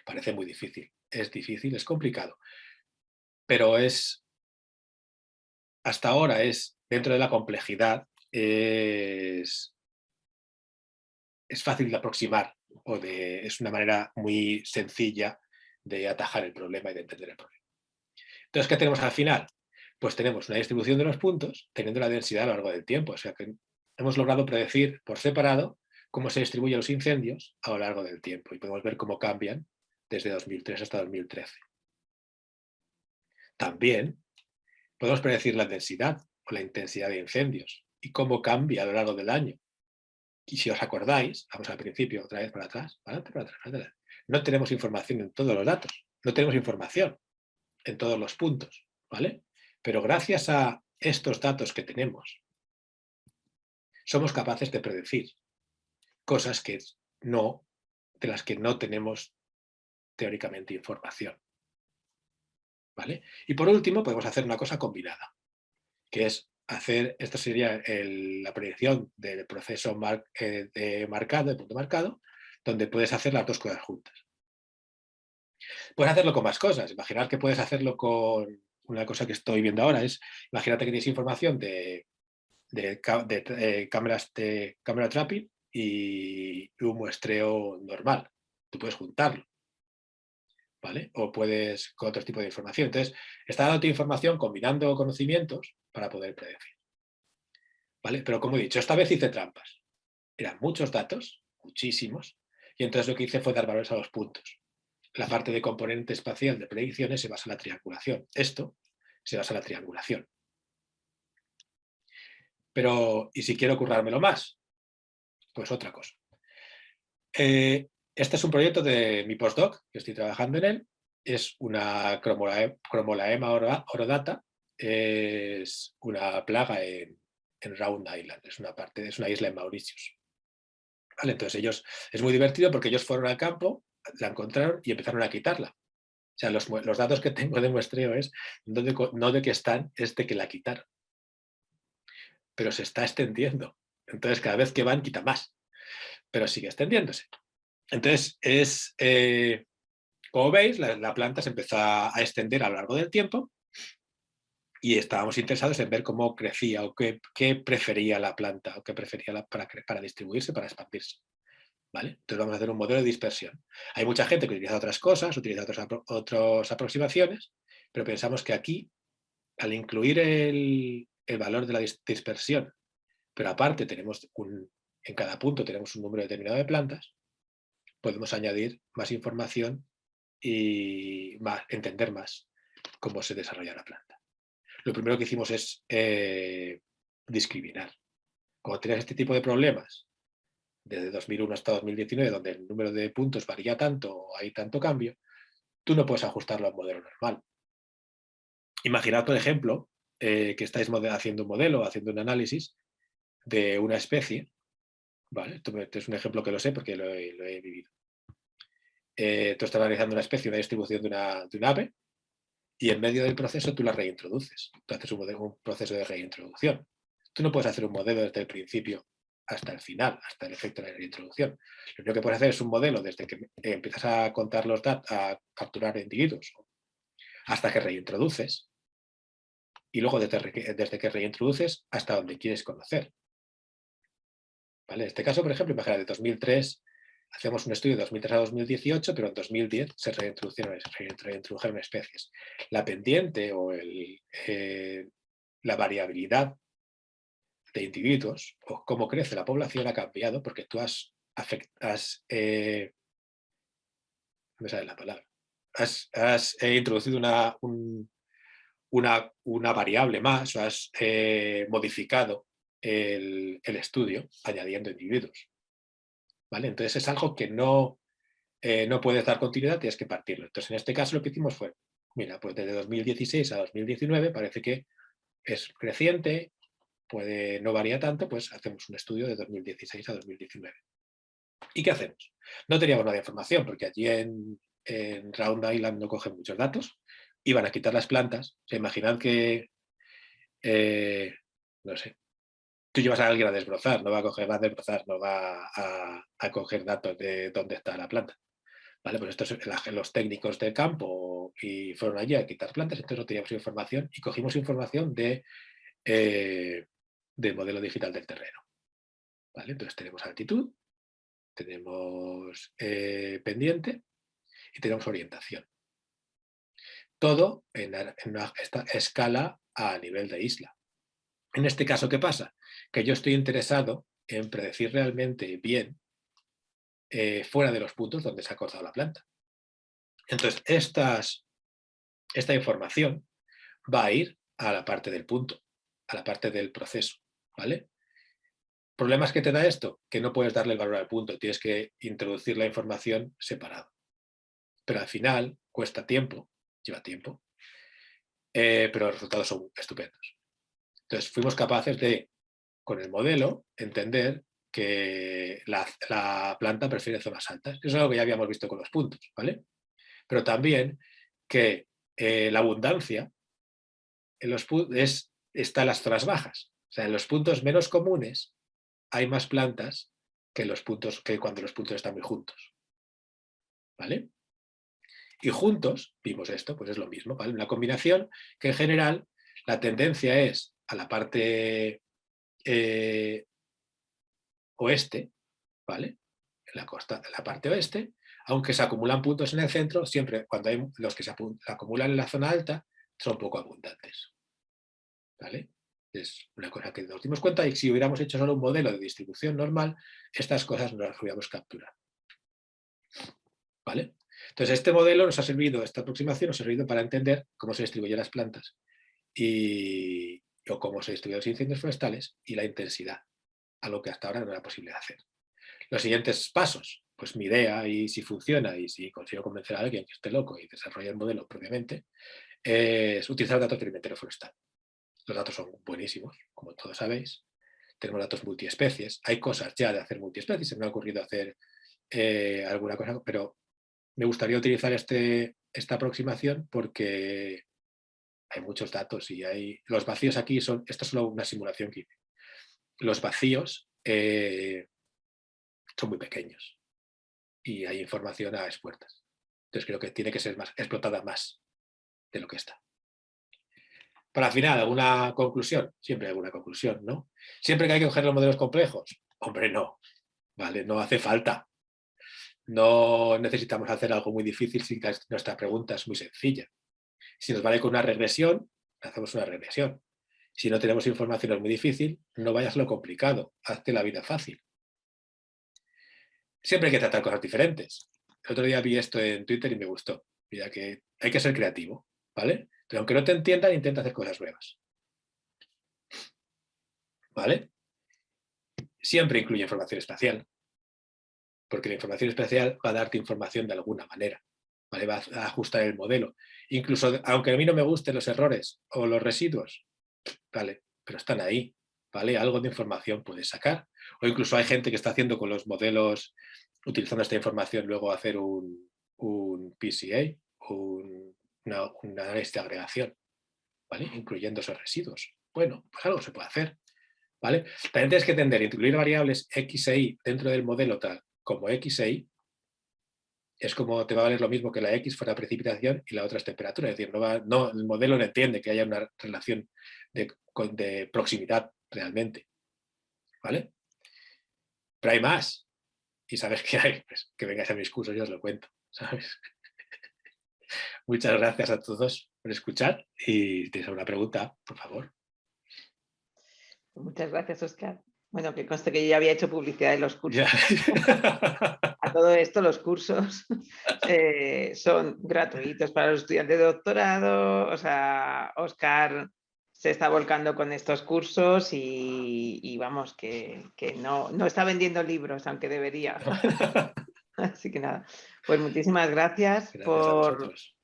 Parece muy difícil. Es difícil, es complicado. Pero hasta ahora dentro de la complejidad, es fácil de aproximar es una manera muy sencilla de atajar el problema y de entender el problema. Entonces, ¿qué tenemos al final? Pues tenemos una distribución de los puntos teniendo la densidad a lo largo del tiempo. O sea que hemos logrado predecir por separado cómo se distribuyen los incendios a lo largo del tiempo y podemos ver cómo cambian desde 2003 hasta 2013. También podemos predecir la densidad o la intensidad de incendios y cómo cambia a lo largo del año. Y si os acordáis, vamos al principio, otra vez para atrás, para atrás. No tenemos información en todos los datos, no tenemos información en todos los puntos, ¿vale? Pero gracias a estos datos que tenemos, somos capaces de predecir cosas de las que no tenemos teóricamente información, ¿vale? Y por último, podemos hacer una cosa combinada, que es esto sería la predicción del proceso de punto marcado, donde puedes hacer las dos cosas juntas. Puedes hacerlo con más cosas. Imaginar que puedes hacerlo con una cosa que estoy viendo ahora imagínate que tienes información de cámaras de cámara trapping y un muestreo normal. Tú puedes juntarlo, ¿vale? O puedes con otro tipo de información. Entonces, está dando información combinando conocimientos para poder predecir, ¿vale? Pero como he dicho, esta vez hice trampas. Eran muchos datos, muchísimos, y entonces lo que hice fue dar valores a los puntos. La parte de componente espacial de predicciones se basa en la triangulación. Esto se basa en la triangulación. Pero, ¿y si quiero currármelo más? Pues otra cosa. Este es un proyecto de mi postdoc, que estoy trabajando en él. Es una Chromolaema orodata. Es una plaga en Round Island. Es una isla en Mauritius. ¿Vale? Entonces es muy divertido porque ellos fueron al campo, la encontraron y empezaron a quitarla. O sea, los datos que tengo de muestreo no de que están, es de que la quitaron. Pero se está extendiendo. Entonces, cada vez que van, quita más. Pero sigue extendiéndose. Entonces, como veis, la planta se empezó a extender a lo largo del tiempo y estábamos interesados en ver cómo crecía o qué prefería la planta o qué prefería para distribuirse, para expandirse. ¿Vale? Entonces vamos a hacer un modelo de dispersión. Hay mucha gente que utiliza otras cosas, utiliza otras aproximaciones, pero pensamos que aquí, al incluir el valor de la dispersión, pero aparte en cada punto tenemos un número determinado de plantas, podemos añadir más información y entender más cómo se desarrolla la planta. Lo primero que hicimos es discriminar. Cuando tienes este tipo de problemas, desde 2001 hasta 2019, donde el número de puntos varía tanto o hay tanto cambio, tú no puedes ajustarlo a un modelo normal. Imaginad, por ejemplo, que estáis haciendo un modelo, haciendo un análisis de una especie, ¿vale? Esto es un ejemplo que lo sé porque lo he vivido. Tú estás analizando una especie, una distribución de un ave, y en medio del proceso tú la reintroduces. Tú haces un proceso de reintroducción. Tú no puedes hacer un modelo desde el principio hasta el final, hasta el efecto de la reintroducción. Lo único que puedes hacer es un modelo desde que empiezas a contar los datos, a capturar individuos, hasta que reintroduces, y luego desde que reintroduces hasta donde quieres conocer. ¿Vale? En este caso, por ejemplo, imagina de 2003, hacemos un estudio de 2003 a 2018, pero en 2010 se reintrodujeron especies. La pendiente o la variabilidad de individuos o cómo crece la población ha cambiado porque tú has no me sale la palabra, has introducido una variable más o has modificado el estudio añadiendo individuos. ¿Vale? Entonces es algo que no puedes dar continuidad, tienes que partirlo. Entonces en este caso lo que hicimos fue, mira, pues desde 2016 a 2019 parece que es creciente, no varía tanto, pues hacemos un estudio de 2016 a 2019. ¿Y qué hacemos? No teníamos nada de información porque allí en Round Island no cogen muchos datos, iban a quitar las plantas. O sea, imaginad que, no sé, tú llevas a alguien a desbrozar, no va a desbrozar, no va a coger datos de dónde está la planta. ¿Vale? Pues estos los técnicos del campo y fueron allí a quitar plantas, entonces no teníamos información y cogimos información del modelo digital del terreno. ¿Vale? Entonces tenemos altitud, tenemos pendiente y tenemos orientación. Todo en esta escala a nivel de isla. En este caso, ¿qué pasa? Que yo estoy interesado en predecir realmente bien fuera de los puntos donde se ha cortado la planta. Entonces, esta información va a ir a la parte del punto, a la parte del proceso, ¿vale? ¿Problemas que te da esto? Que no puedes darle el valor al punto, tienes que introducir la información separada. Pero al final cuesta tiempo, lleva tiempo, pero los resultados son estupendos. Entonces fuimos capaces de, con el modelo, entender que la planta prefiere zonas altas. Eso es algo que ya habíamos visto con los puntos, ¿vale? Pero también que la abundancia está en las zonas bajas. O sea, en los puntos menos comunes hay más plantas que cuando los puntos están muy juntos. ¿Vale? Y juntos, vimos esto, pues es lo mismo, ¿vale? Una combinación que en general la tendencia es a la parte oeste, ¿vale? En la parte oeste, aunque se acumulan puntos en el centro, siempre cuando hay los que se acumulan en la zona alta son poco abundantes. ¿Vale? Es una cosa que nos dimos cuenta y si hubiéramos hecho solo un modelo de distribución normal, estas cosas no las hubiéramos capturado. ¿Vale? Entonces este modelo nos ha servido, esta aproximación nos ha servido para entender cómo se distribuyen las plantas o cómo se distribuyen los incendios forestales y la intensidad, algo que hasta ahora no era posible hacer. Los siguientes pasos, pues mi idea y si funciona y si consigo convencer a alguien que esté loco y desarrolle el modelo propiamente, es utilizar datos del inventario forestal. Los datos son buenísimos, como todos sabéis. Tenemos datos multiespecies. Hay cosas ya de hacer multiespecies. Se me ha ocurrido hacer alguna cosa, pero me gustaría utilizar esta aproximación porque hay muchos datos y los vacíos aquí esto es solo una simulación que hice. Los vacíos son muy pequeños y hay información a expuertas. Entonces creo que tiene que ser explotada más de lo que está. Para al final, ¿alguna conclusión? Siempre hay alguna conclusión, ¿no? Siempre que hay que coger los modelos complejos. Hombre, no. ¿Vale? No hace falta. No necesitamos hacer algo muy difícil si nuestra pregunta es muy sencilla. Si nos vale con una regresión, hacemos una regresión. Si no tenemos información es muy difícil, no vayas a lo complicado, hazte la vida fácil. Siempre hay que tratar cosas diferentes. El otro día vi esto en Twitter y me gustó. Mira que hay que ser creativo, ¿vale? Pero aunque no te entiendan, intenta hacer cosas nuevas. ¿Vale? Siempre incluye información espacial, porque la información espacial va a darte información de alguna manera, ¿vale? Va a ajustar el modelo. Incluso, aunque a mí no me gusten los errores o los residuos, ¿vale? Pero están ahí, ¿vale? Algo de información puedes sacar. O incluso hay gente que está haciendo con los modelos, utilizando esta información, luego hacer un PCA, un análisis de agregación, ¿vale? Incluyendo esos residuos. Bueno, pues algo se puede hacer. ¿vale? También tienes que entender, incluir variables X e Y dentro del modelo tal como X e Y, es como te va a valer lo mismo que la X fuera precipitación y la otra es temperatura. Es decir, el modelo no entiende que haya una relación de proximidad realmente, ¿vale? Pero hay más. Y sabes qué hay, pues que vengáis a mis cursos y os lo cuento, ¿sabes? Muchas gracias a todos por escuchar y si tienes alguna pregunta, por favor. Muchas gracias, Óscar. Bueno, que conste que yo ya había hecho publicidad de los cursos. Ya. A todo esto, los cursos son gratuitos para los estudiantes de doctorado. O sea, Óscar se está volcando con estos cursos y vamos, que no está vendiendo libros, aunque debería. Así que nada, pues muchísimas gracias Gracias a vosotros.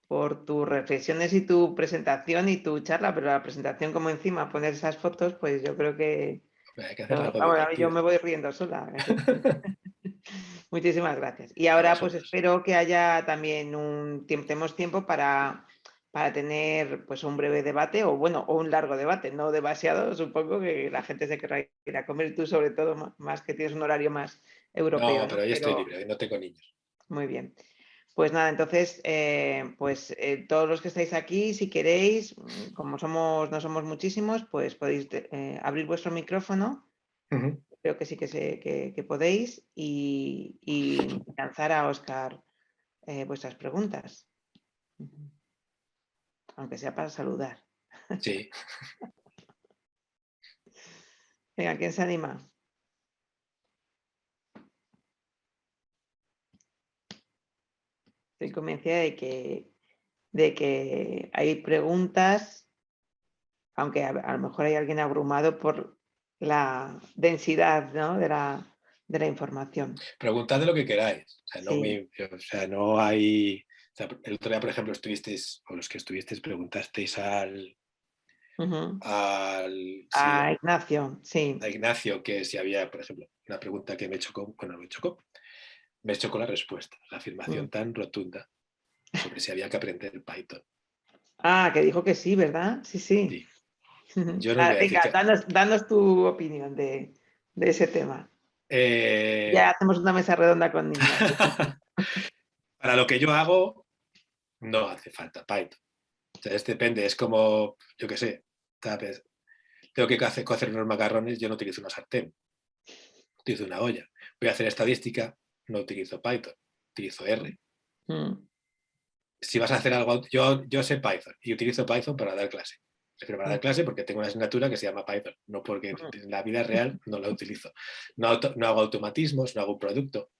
por tus reflexiones y tu presentación y tu charla, pero la presentación como encima poner esas fotos, pues yo creo que Hay que hacer vamos, algo yo divertido. me voy riendo sola. Muchísimas gracias. Y A ahora pues vosotros. espero que haya también tenemos tiempo para tener pues un breve debate o bueno, o un largo debate, no demasiado, supongo que la gente se querrá ir a comer, tú sobre todo, más que tienes un horario más europeo, No, ¿no? pero hoy estoy Pero libre, hoy no tengo niños. muy bien. Pues nada, entonces, todos los que estáis aquí, si queréis, como no somos muchísimos, pues podéis abrir vuestro micrófono. Ujú. Creo que sí que podéis y lanzar a Óscar vuestras preguntas, aunque sea para saludar. Sí. Venga, ¿quién se anima? Estoy convencida de que hay preguntas, aunque a lo mejor hay alguien abrumado por la densidad, ¿no? de la información. Preguntad de lo que queráis. Sí. O sea, no hay. O sea, el otro día, por ejemplo, estuvisteis, o los que estuvisteis, preguntasteis Ujú. sí, A Ignacio, sí. a Ignacio que si había, por ejemplo, una pregunta que me chocó, bueno, me chocó la respuesta, la Mm. afirmación tan rotunda sobre si había que aprender Python. Ah, que dijo que sí, ¿verdad? Sí, sí. Sí, yo no os voy a decir Venga, que. danos tu opinión de ese tema. eh, Ya hacemos una mesa redonda con Ignacio. para lo que yo hago, no hace falta Python. O sea, depende, es como, yo qué sé, ¿sabes? Tengo que cocer unos macarrones, yo no utilizo una sartén, utilizo una olla. Voy a hacer estadística, no utilizo Python, utilizo R. Mm, Si vas a hacer algo, yo sé Python y utilizo Python para dar clase. Prefiero para mm, dar clase porque tengo una asignatura que se llama Python, no porque en la vida real no la utilizo. No hago automatismos, no hago un producto.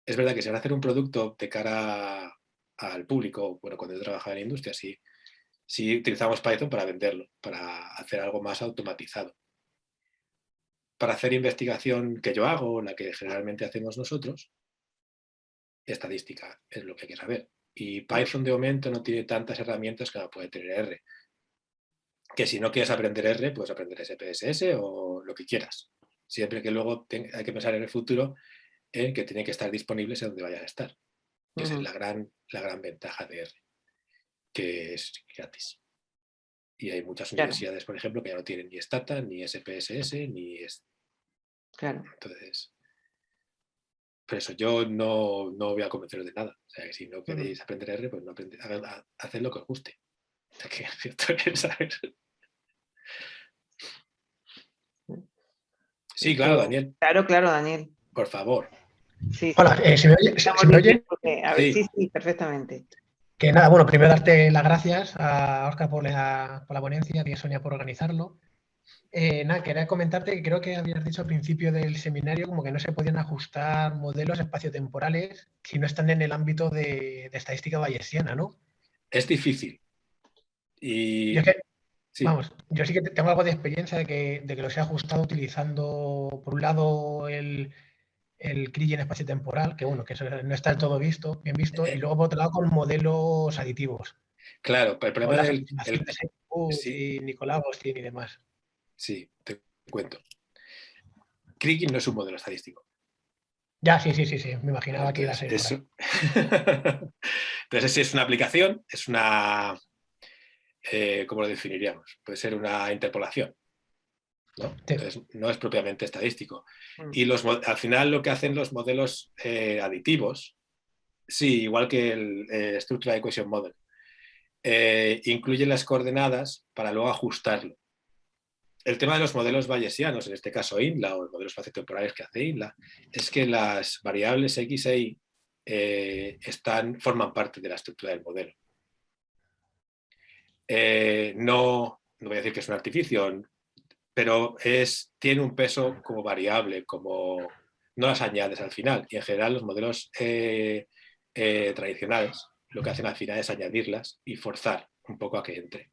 Es verdad que si van a hacer un producto de cara al público, bueno, cuando yo trabajaba en la industria, sí utilizamos Python para venderlo, para hacer algo más automatizado. Para hacer investigación que yo hago, la que generalmente hacemos nosotros, estadística es lo que hay que saber. Y Python de momento no tiene tantas herramientas que puede tener R. Que si no quieres aprender R, puedes aprender SPSS o lo que quieras. Siempre que luego hay que pensar en el futuro en que tiene que estar disponible en donde vayas a estar. Esa es ujú. la gran ventaja de R, que es gratis. Y hay muchas Claro, universidades, por ejemplo, que ya no tienen ni Stata, ni SPSS, ni... claro. Entonces, por eso yo no voy a convenceros de nada. O sea, que si no Ujú. queréis aprender R, pues no aprended, haced lo que os guste. O sea, que cierto es, ¿sabes? Sí, claro, Esto, Daniel, claro, claro, Daniel. por favor. Sí, Hola, sí. ¿se me oye? Estamos ¿Se me limpios oye? porque, a ver, Sí, sí, sí, perfectamente. Que nada, bueno, primero darte las gracias a Oscar por la ponencia y a Sonia por organizarlo. Nada, quería comentarte que creo que habías dicho al principio del seminario como que no se podían ajustar modelos espaciotemporales si no están en el ámbito de estadística bayesiana, ¿no? es difícil. Yo Y es que, sí, vamos, yo sí que tengo algo de experiencia de que los he ajustado utilizando, por un lado, el Kriging espaciotemporal, que bueno, que eso no está del todo bien visto, y luego por otro lado con modelos aditivos, claro, pero el con problema las del... aproximaciones de Puch sí, y Nicolau Agostín y demás. sí, te cuento. Kriging no es un modelo estadístico. Ya, sí, me ¿Vale? imaginaba que iba a Entonces, ser por ahí. eso... Entonces, si es una aplicación, es una... ¿cómo lo definiríamos? Puede ser una interpolación. ¿no? Sí. Entonces, no es propiamente estadístico. Mm. Y al final lo que hacen los modelos aditivos, sí, igual que el Structural Equation Model, incluyen las coordenadas para luego ajustarlo. El tema de los modelos bayesianos, en este caso INLA, o los modelos espaciotemporales que hace INLA, es que las variables X e Y forman parte de la estructura del modelo. No voy a decir que es un artificio, pero tiene un peso como variable, como no las añades al final. Y en general los modelos tradicionales lo que hacen al final es añadirlas y forzar un poco a que entre.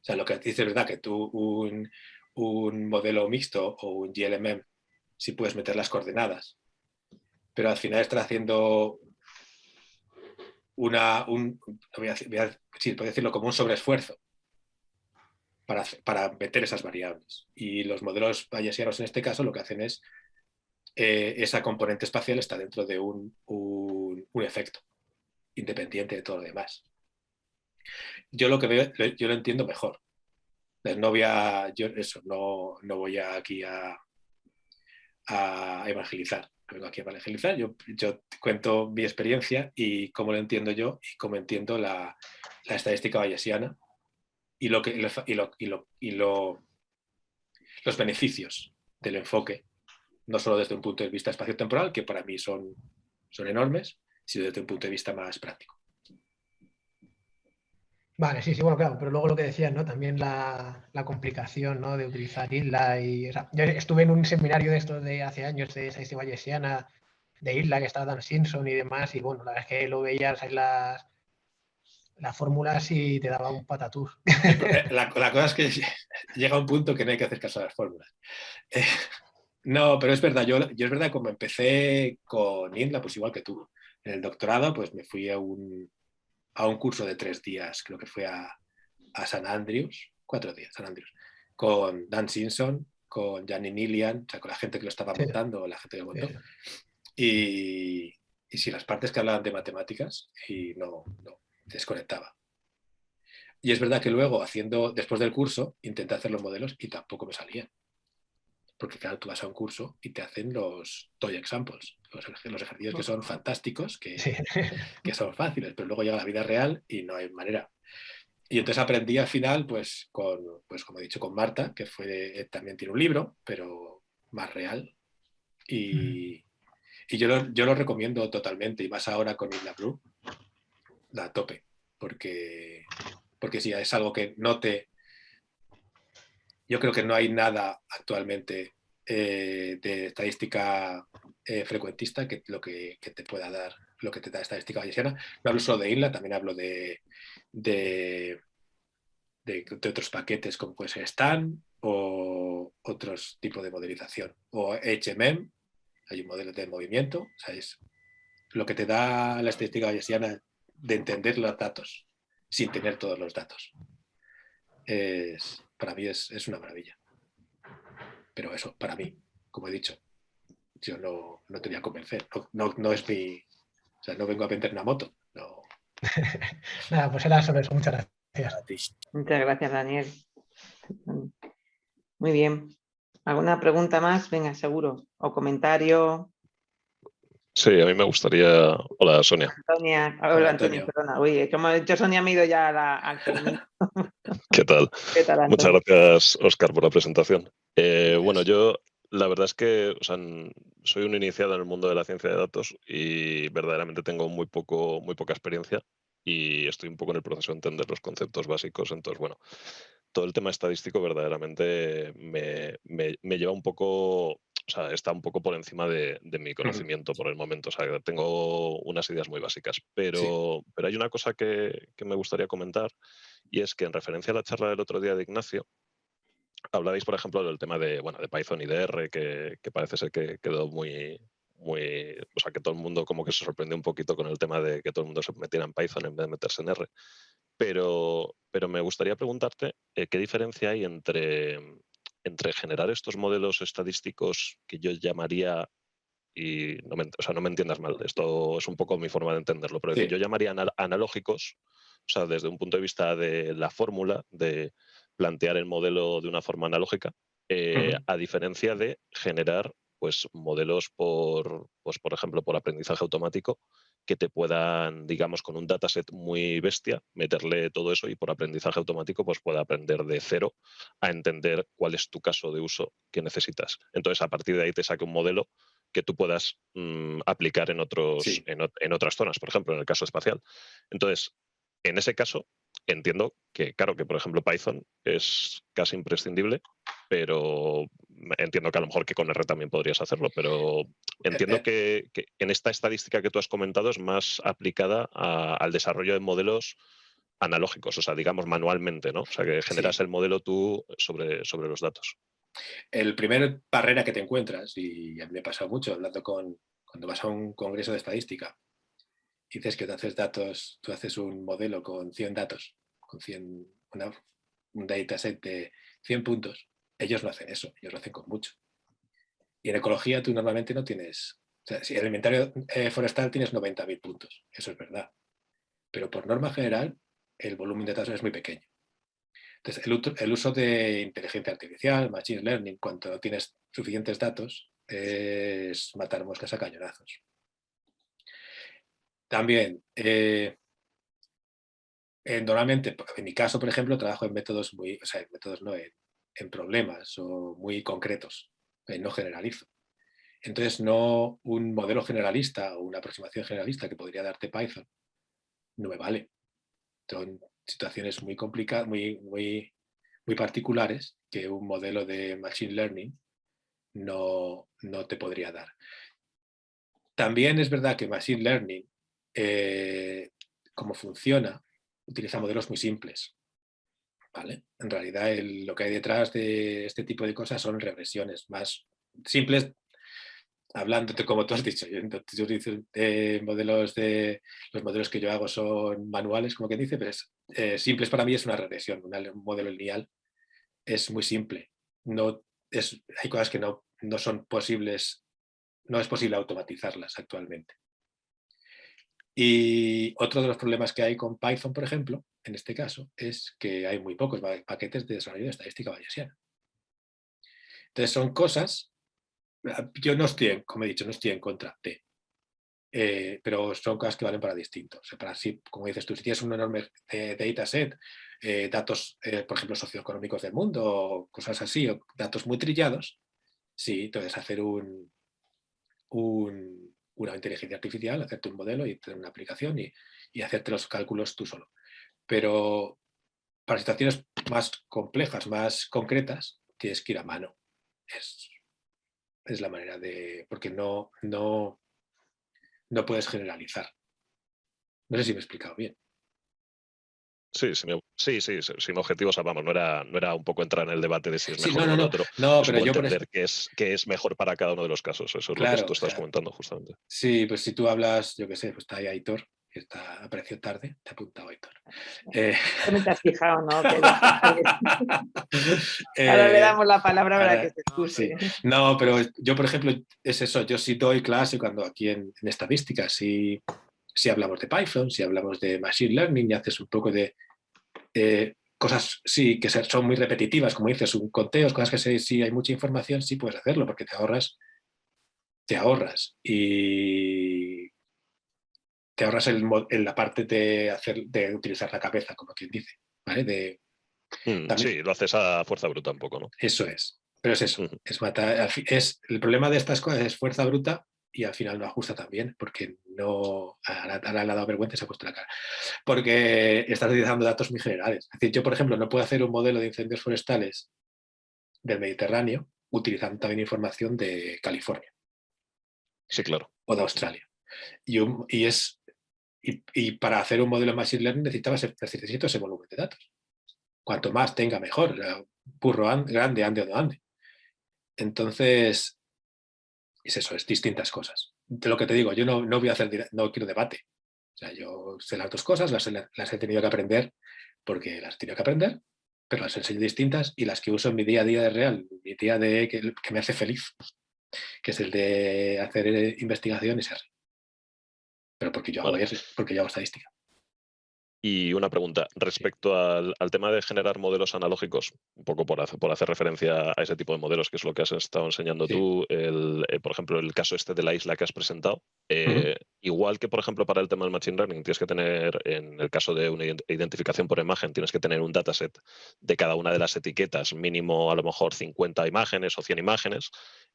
O sea, lo que dice es verdad que tú un modelo mixto o un GLMM sí puedes meter las coordenadas, pero al final estás haciendo puedo decirlo como un sobreesfuerzo para meter esas variables. Y los modelos bayesianos en este caso lo que hacen es esa componente espacial está dentro de un efecto independiente de todo lo demás. Yo lo que veo, yo lo entiendo mejor. No voy aquí a evangelizar. No vengo aquí a evangelizar. Yo cuento mi experiencia y cómo lo entiendo yo y cómo entiendo la estadística bayesiana y los beneficios del enfoque, no solo desde un punto de vista espaciotemporal, que para mí son enormes, sino desde un punto de vista más práctico. Vale, sí, bueno, claro, pero luego lo que decías, ¿no? También la complicación, ¿no? De utilizar INLA o sea, yo estuve en un seminario de estos de hace años de estadística bayesiana de INLA, que estaba Dan Simpson y demás, y bueno, la verdad es que lo veías en las fórmulas y te daba un patatús. La cosa es que llega un punto que no hay que hacer caso a las fórmulas. No, pero es verdad, yo es verdad, como empecé con INLA, pues igual que tú. En el doctorado, pues me fui a un curso de 3 días, creo que fue a San Andrews, 4 días, San Andrews, con Dan Simpson, con Gianni Nilian, o sea, con la gente que lo estaba montando, la gente que lo montó. Y si las partes que hablaban de matemáticas, y no desconectaba. Y es verdad que luego, después del curso, intenté hacer los modelos y tampoco me salían. Porque claro, tú vas a un curso y te hacen los toy examples, los ejercicios que son fantásticos, que son fáciles, pero luego llega la vida real y no hay manera. Y entonces aprendí al final, pues como he dicho, con Marta, que también tiene un libro, pero más real. Y yo lo recomiendo totalmente, y más ahora con Isla Blue, a tope, porque sí, es algo que yo creo que no hay nada actualmente de estadística frecuentista que te pueda dar lo que te da estadística bayesiana. No hablo solo de INLA, también hablo de otros paquetes como puede ser STAN o otros tipos de modelización. O HMM, hay un modelo de movimiento. O sea, es lo que te da la estadística bayesiana de entender los datos sin tener todos los datos. Para mí es una maravilla. Pero eso, para mí, como he dicho, yo no te voy a convencer. No es mi... O sea, no vengo a vender una moto. No. Nada, pues era sobre eso. Muchas gracias. Muchas gracias, Daniel. Muy bien. ¿Alguna pregunta más? Venga, seguro. O comentario. Sí, a mí me gustaría... Hola, Sonia. Sonia. Hola, Antonio, perdona. Uy, como he dicho Sonia, me he ido ya al termino. ¿Qué tal? ¿Qué tal, Antonio? Muchas gracias, Óscar, por la presentación. Bueno, yo la verdad es que soy un iniciado en el mundo de la ciencia de datos y verdaderamente tengo muy poca experiencia y estoy un poco en el proceso de entender los conceptos básicos. Entonces, bueno, todo el tema estadístico verdaderamente me lleva un poco, o sea, está un poco por encima de mi conocimiento por el momento. O sea, tengo unas ideas muy básicas, pero hay una cosa que me gustaría comentar, y es que en referencia a la charla del otro día de Ignacio, hablabais, por ejemplo, del tema de Python y de R, que parece ser que quedó muy, o sea, que todo el mundo como que se sorprendió un poquito con el tema de que todo el mundo se metiera en Python en vez de meterse en R. Pero me gustaría preguntarte qué diferencia hay entre generar estos modelos estadísticos que yo llamaría, y no me entiendas mal, esto es un poco mi forma de entenderlo, pero yo llamaría analógicos, o sea, desde un punto de vista de la fórmula, de plantear el modelo de una forma analógica, a diferencia de generar pues, modelos por ejemplo, por aprendizaje automático, que te puedan, digamos, con un dataset muy bestia, meterle todo eso y por aprendizaje automático pues pueda aprender de cero a entender cuál es tu caso de uso que necesitas. Entonces, a partir de ahí te saque un modelo que tú puedas aplicar en Sí. en otras zonas, por ejemplo, en el caso espacial. Entonces, en ese caso, entiendo que, claro, que por ejemplo Python es casi imprescindible, pero entiendo que a lo mejor que con R también podrías hacerlo, pero entiendo que en esta estadística que tú has comentado es más aplicada al desarrollo de modelos analógicos, o sea, digamos manualmente, ¿no? O sea, que generas Sí. el modelo tú sobre los datos. El primer barrera que te encuentras, y a mí me ha pasado mucho hablando cuando vas a un congreso de estadística, dices que tú haces un modelo con 100 datos, con 100, un dataset de 100 puntos. Ellos no hacen eso, ellos lo hacen con mucho. Y en ecología tú normalmente no tienes, o sea, si en el inventario forestal tienes 90.000 puntos, eso es verdad. Pero por norma general, el volumen de datos es muy pequeño. Entonces, el uso de inteligencia artificial, machine learning, cuando no tienes suficientes datos, es matar moscas a cañonazos. También, normalmente, en mi caso, por ejemplo, trabajo en métodos o sea, en métodos no, en problemas o muy concretos, no generalizo. Entonces, no un modelo generalista o una aproximación generalista que podría darte Python no me vale. Son situaciones muy complicadas, muy particulares que un modelo de machine learning no te podría dar. También es verdad que machine learning, como funciona, utiliza modelos muy simples. ¿Vale? En realidad lo que hay detrás de este tipo de cosas son regresiones más simples, hablándote como tú has dicho. Yo utilizo los modelos que yo hago son manuales, como quien dice, pero simples para mí es una regresión. Un modelo lineal es muy simple. Hay cosas que no son posibles, no es posible automatizarlas actualmente. Y otro de los problemas que hay con Python, por ejemplo, en este caso, es que hay muy pocos paquetes de desarrollo de estadística bayesiana. Entonces son cosas, yo no estoy, como he dicho, no estoy en contra de, pero son cosas que valen para distintos. O sea, como dices tú, si tienes un enorme dataset, datos, por ejemplo, socioeconómicos del mundo, o cosas así, o datos muy trillados, sí, entonces hacer una inteligencia artificial, hacerte un modelo y tener una aplicación y hacerte los cálculos tú solo. Pero para situaciones más complejas, más concretas, tienes que ir a mano. Es la manera de... porque no puedes generalizar. No sé si me he explicado bien. Sí, sí, mi objetivo, o sea, vamos, no era un poco entrar en el debate de si es Sí, mejor uno o el otro, no, es un pero poco yo entender qué es mejor para cada uno de los casos. Eso es lo que claro, tú o estás sea, comentando, justamente. sí, pues si tú hablas, yo qué sé, pues está ahí Aitor, que apareció tarde, te ha apuntado Aitor. No te has fijado, ¿no? Ahora le damos la palabra para que se excuse. Sí. No, pero yo, por ejemplo, es eso, yo sí doy clase cuando aquí en estadística, si hablamos de Python, si hablamos de Machine Learning y haces un poco de cosas, sí, que son muy repetitivas, como dices, un conteo, cosas que si hay mucha información, sí puedes hacerlo, porque te ahorras y te ahorras en la parte de utilizar la cabeza, como quien dice, ¿vale? También, Sí, lo haces a fuerza bruta un poco, ¿no? eso es. Pero es eso, es matar. El problema de estas cosas es fuerza bruta y al final no ajusta tan bien, porque no. Ahora le ha dado vergüenza y se ha puesto la cara. Porque estás utilizando datos muy generales. Es decir, yo, por ejemplo, no puedo hacer un modelo de incendios forestales del Mediterráneo utilizando también información de California Sí, claro. o de Australia. Y para hacer un modelo de Machine Learning necesito ese volumen de datos. Cuanto más tenga, mejor. Burro grande, ande o no ande. Entonces, es eso, es distintas cosas. De lo que te digo, yo no voy a hacer, no quiero debate. O sea, yo sé las dos cosas, las he tenido que aprender porque las he tenido que aprender, pero las enseño distintas y las que uso en mi día a día de real, mi día de que me hace feliz, que es el de hacer investigación y ser. Pero porque yo hago Vale. eso, porque yo hago estadística. Y una pregunta, respecto al tema de generar modelos analógicos, un poco por hacer referencia a ese tipo de modelos, que es lo que has estado enseñando Sí. tú, por ejemplo, el caso este de la isla que has presentado, Ujú. igual que, por ejemplo, para el tema del Machine Learning, tienes que tener, en el caso de una identificación por imagen, tienes que tener un dataset de cada una de las etiquetas, mínimo a lo mejor 50 imágenes o 100 imágenes.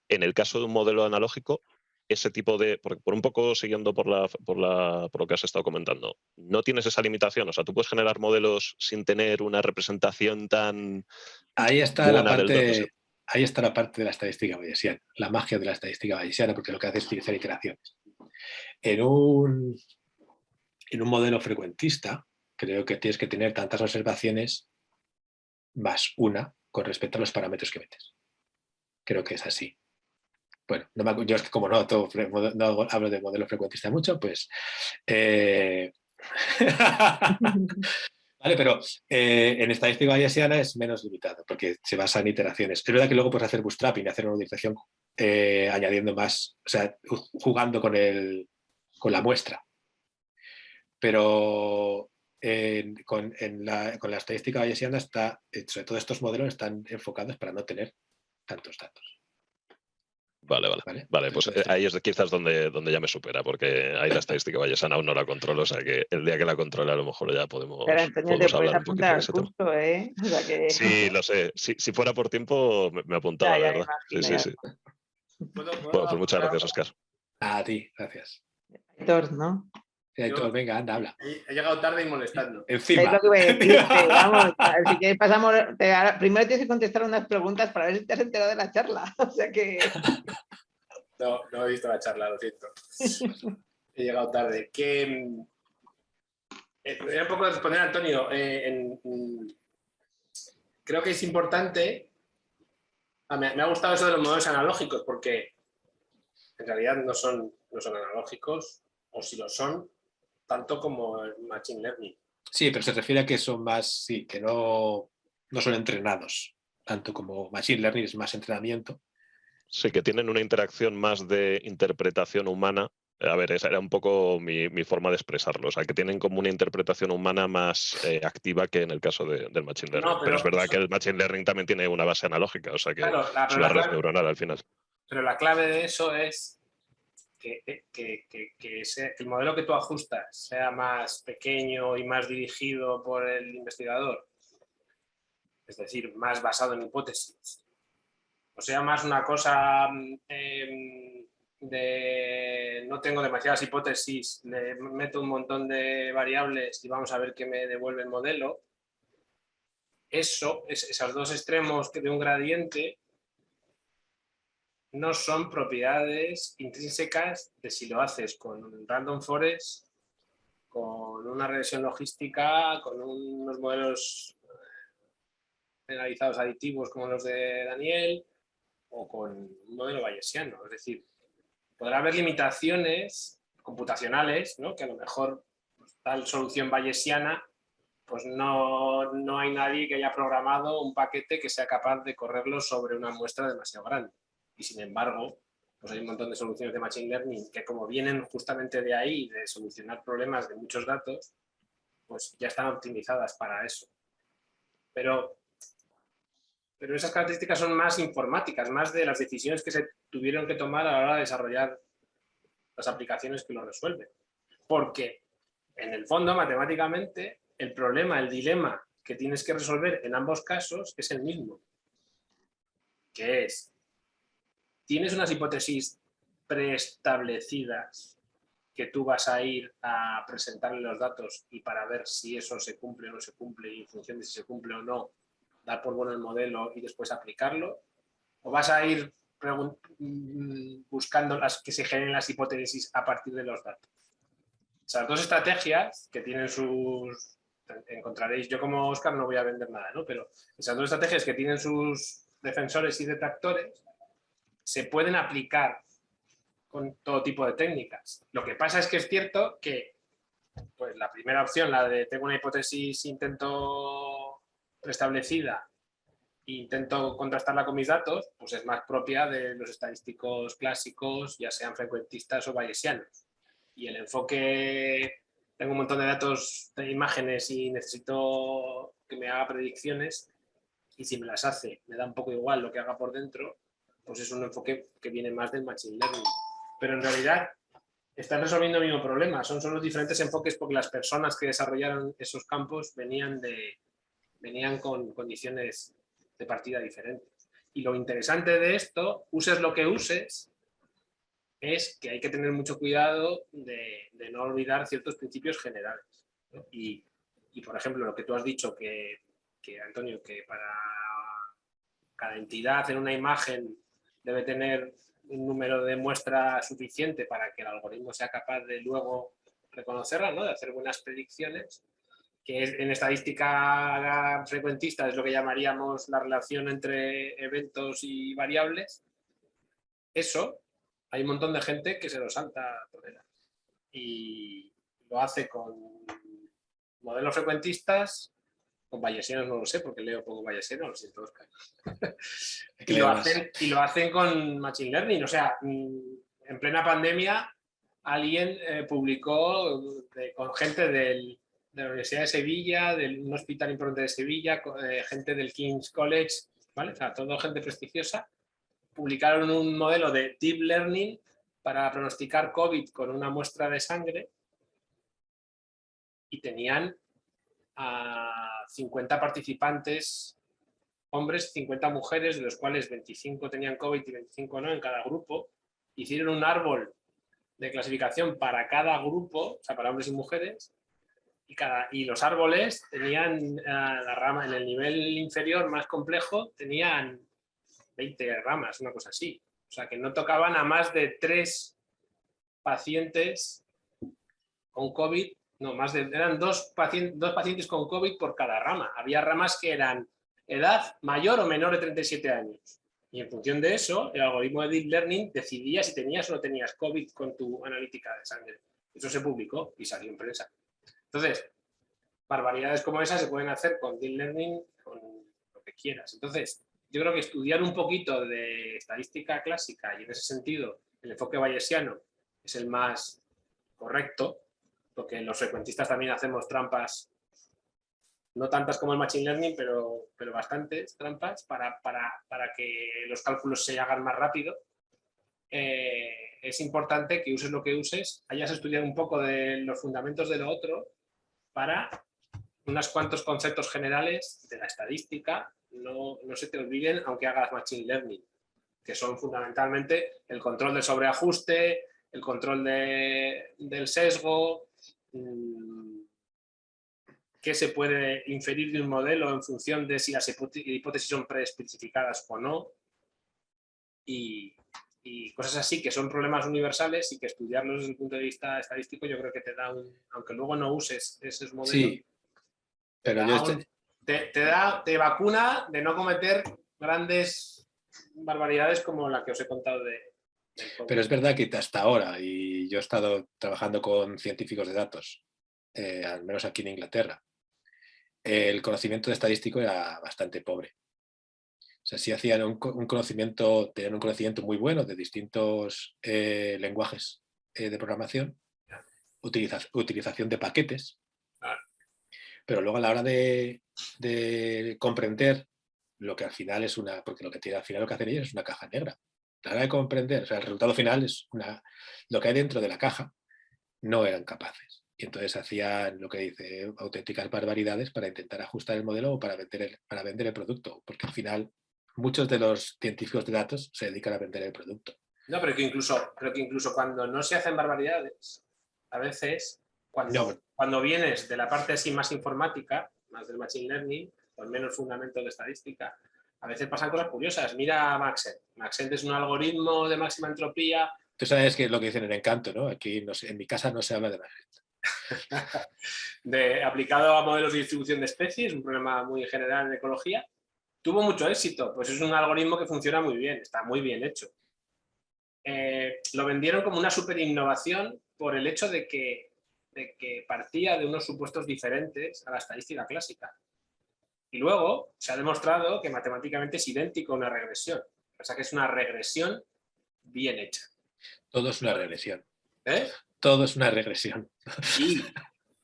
En el caso de un modelo analógico, ese tipo de, por un poco siguiendo por lo que has estado comentando, no tienes esa limitación, o sea, tú puedes generar modelos sin tener una representación tan Ahí está la buena del dataset. parte, ahí está la parte de la estadística bayesiana, la magia de la estadística bayesiana, porque lo que hace es utilizar iteraciones. En un modelo frecuentista, creo que tienes que tener tantas observaciones más una con respecto a los parámetros que metes. Creo que es así. Bueno, yo es que como no hablo de modelo frecuentista mucho, pues... Vale, pero en estadística bayesiana es menos limitado porque se basa en iteraciones. Es verdad que luego puedes hacer bootstrapping, hacer una modificación añadiendo más, o sea, jugando con la muestra. Pero con la estadística bayesiana sobre todo estos modelos están enfocados para no tener tantos datos. Vale, pues ahí es quizás donde ya me supera, porque ahí la estadística bayesiana aún no la controlo, o sea que el día que la controle a lo mejor ya podemos Antonio, te puedes hablar un poquito apuntar de al ese tema. curso, ¿eh? O sea que... Sí, lo sé. Si fuera por tiempo, me apuntaba, Ya de me verdad. imagino, Sí. ¿Puedo Bueno, pues muchas apuntar gracias, ahora? Oscar. A ti, gracias. Héctor, ¿no? Héctor, venga, anda, habla. He llegado tarde y molestando. Encima. Es lo que voy a decirte, vamos, a ver, si quieres pasamos, primero tienes que contestar unas preguntas para ver si te has enterado de la charla, o sea que... No he visto la charla, lo siento. He llegado tarde. Era un poco de responder a Antonio. Creo que es importante. Me ha gustado eso de los modelos analógicos, porque en realidad no son analógicos, o si lo son, tanto como el Machine Learning. Sí, pero se refiere a que son más, sí, que no son entrenados, tanto como Machine Learning es más entrenamiento. Sí, que tienen una interacción más de interpretación humana. A ver, esa era un poco mi forma de expresarlo. O sea, que tienen como una interpretación humana más activa que en el caso del Machine Learning. No, pero es verdad que el Machine Learning también tiene una base analógica, o sea que claro, es una red neuronal al final. Pero la clave de eso es que el modelo que tú ajustas sea más pequeño y más dirigido por el investigador, es decir, más basado en hipótesis, o sea, más una cosa de no tengo demasiadas hipótesis, le meto un montón de variables y vamos a ver qué me devuelve el modelo. Esos dos extremos de un gradiente no son propiedades intrínsecas de si lo haces con Random Forest, con una regresión logística, con unos modelos generalizados aditivos como los de Daniel, o con un modelo bayesiano. Es decir, podrá haber limitaciones computacionales, ¿no? Que a lo mejor tal solución bayesiana, pues no hay nadie que haya programado un paquete que sea capaz de correrlo sobre una muestra demasiado grande. Y sin embargo, pues hay un montón de soluciones de Machine Learning que, como vienen justamente de ahí, de solucionar problemas de muchos datos, pues ya están optimizadas para eso. Pero esas características son más informáticas, más de las decisiones que se tuvieron que tomar a la hora de desarrollar las aplicaciones que lo resuelven. Porque, en el fondo, matemáticamente, el problema, el dilema que tienes que resolver en ambos casos es el mismo. Que es, tienes unas hipótesis preestablecidas que tú vas a ir a presentarle los datos y para ver si eso se cumple o no se cumple y en función de si se cumple o no, dar por bueno el modelo y después aplicarlo, o vas a ir buscando las que se generen las hipótesis a partir de los datos. Esas dos estrategias que tienen sus... Encontraréis, yo como Óscar no voy a vender nada, ¿no? Pero esas dos estrategias que tienen sus defensores y detractores se pueden aplicar con todo tipo de técnicas. Lo que pasa es que es cierto que pues, la primera opción, la de tengo una hipótesis, intento preestablecida e intento contrastarla con mis datos, pues es más propia de los estadísticos clásicos, ya sean frecuentistas o bayesianos. Y el enfoque tengo un montón de datos de imágenes y necesito que me haga predicciones, y si me las hace, me da un poco igual lo que haga por dentro, pues es un enfoque que viene más del Machine Learning. Pero en realidad están resolviendo el mismo problema, son solo diferentes enfoques porque las personas que desarrollaron esos campos venían con condiciones de partida diferentes. Y lo interesante de esto, uses lo que uses, es que hay que tener mucho cuidado de no olvidar ciertos principios generales, ¿no? Y, por ejemplo, lo que tú has dicho, que Antonio, que para cada entidad en una imagen debe tener un número de muestra suficiente para que el algoritmo sea capaz de luego reconocerla, ¿no? De hacer buenas predicciones, que en estadística frecuentista es lo que llamaríamos la relación entre eventos y variables. Eso, hay un montón de gente que se lo salta tolerar y lo hace con modelos frecuentistas, con bayesianos no lo sé, porque leo poco bayesiano, lo siento, Oscar. y lo hacen con Machine Learning. O sea, en plena pandemia alguien publicó con gente de la Universidad de Sevilla, de un hospital importante de Sevilla, gente del King's College, ¿vale? O sea, todo gente prestigiosa. Publicaron un modelo de Deep Learning para pronosticar COVID con una muestra de sangre y tenían a 50 participantes, hombres, 50 mujeres, de los cuales 25 tenían COVID y 25 no en cada grupo. Hicieron un árbol de clasificación para cada grupo, o sea, para hombres y mujeres, y los árboles tenían la rama en el nivel inferior más complejo, tenían 20 ramas, una cosa así. O sea, que no tocaban a más de 3 pacientes con COVID, no, eran dos pacientes con COVID por cada rama. Había ramas que eran edad mayor o menor de 37 años. Y en función de eso, el algoritmo de Deep Learning decidía si tenías o no tenías COVID con tu analítica de sangre. Eso se publicó y salió en prensa. Entonces, barbaridades como esas se pueden hacer con Deep Learning, con lo que quieras. Entonces, yo creo que estudiar un poquito de estadística clásica y en ese sentido el enfoque bayesiano es el más correcto, porque los frecuentistas también hacemos trampas, no tantas como el Machine Learning, pero bastantes trampas para que los cálculos se hagan más rápido. Es importante que uses lo que uses, hayas estudiado un poco de los fundamentos de lo otro para unos cuantos conceptos generales de la estadística no se te olviden aunque hagas Machine Learning, que son fundamentalmente el control del sobreajuste, el control del sesgo, qué se puede inferir de un modelo en función de si las hipótesis son preespecificadas o no, y cosas así que son problemas universales y que estudiarlos desde el punto de vista estadístico yo creo que te da aunque luego no uses esos modelos, sí, pero te vacuna de no cometer grandes barbaridades como la que os he contado de pero es verdad que hasta ahora, y yo he estado trabajando con científicos de datos, al menos aquí en Inglaterra, el conocimiento estadístico era bastante pobre. O sea, sí hacían tenían un conocimiento muy bueno de distintos lenguajes de programación, utilización de paquetes, pero luego a la hora de comprender lo que al final es porque lo que al final lo que hacen ellos es una caja negra. A la hora de comprender, o sea, el resultado final es lo que hay dentro de la caja, no eran capaces. Y entonces hacían lo que dice auténticas barbaridades para intentar ajustar el modelo o para vender el producto, porque al final muchos de los científicos de datos se dedican a vender el producto. No, pero que incluso cuando no se hacen barbaridades, a veces cuando vienes de la parte así más informática, más del Machine Learning, con menos fundamentos de estadística, a veces pasan cosas curiosas. Mira Maxent. Maxent es un algoritmo de máxima entropía. Tú sabes que es lo que dicen en Encanto, ¿no? Aquí en mi casa no se habla de Maxent. Aplicado a modelos de distribución de especies, un problema muy general en ecología. Tuvo mucho éxito, pues es un algoritmo que funciona muy bien, está muy bien hecho. Lo vendieron como una super innovación por el hecho de que partía de unos supuestos diferentes a la estadística clásica. Y luego se ha demostrado que matemáticamente es idéntico a una regresión. O sea que es una regresión bien hecha. Todo es una regresión. ¿Eh? Todo es una regresión.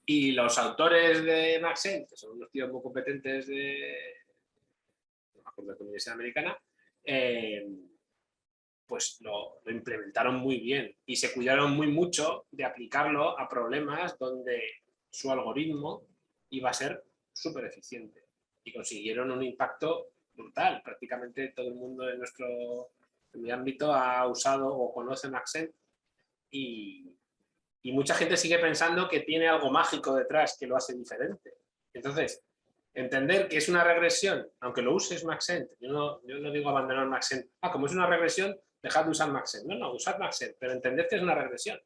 Y los autores de Maxent, que son unos tíos muy competentes no me acuerdo de la Universidad Americana, pues lo implementaron muy bien y se cuidaron muy mucho de aplicarlo a problemas donde su algoritmo iba a ser súper eficiente y consiguieron un impacto brutal. Prácticamente todo el mundo en mi ámbito ha usado o conoce Maxent y mucha gente sigue pensando que tiene algo mágico detrás que lo hace diferente. Entonces, entender que es una regresión, aunque lo uses Maxent, yo no digo abandonar Maxent, como es una regresión, dejad de usar Maxent. No, usad Maxent, pero entended que es una regresión.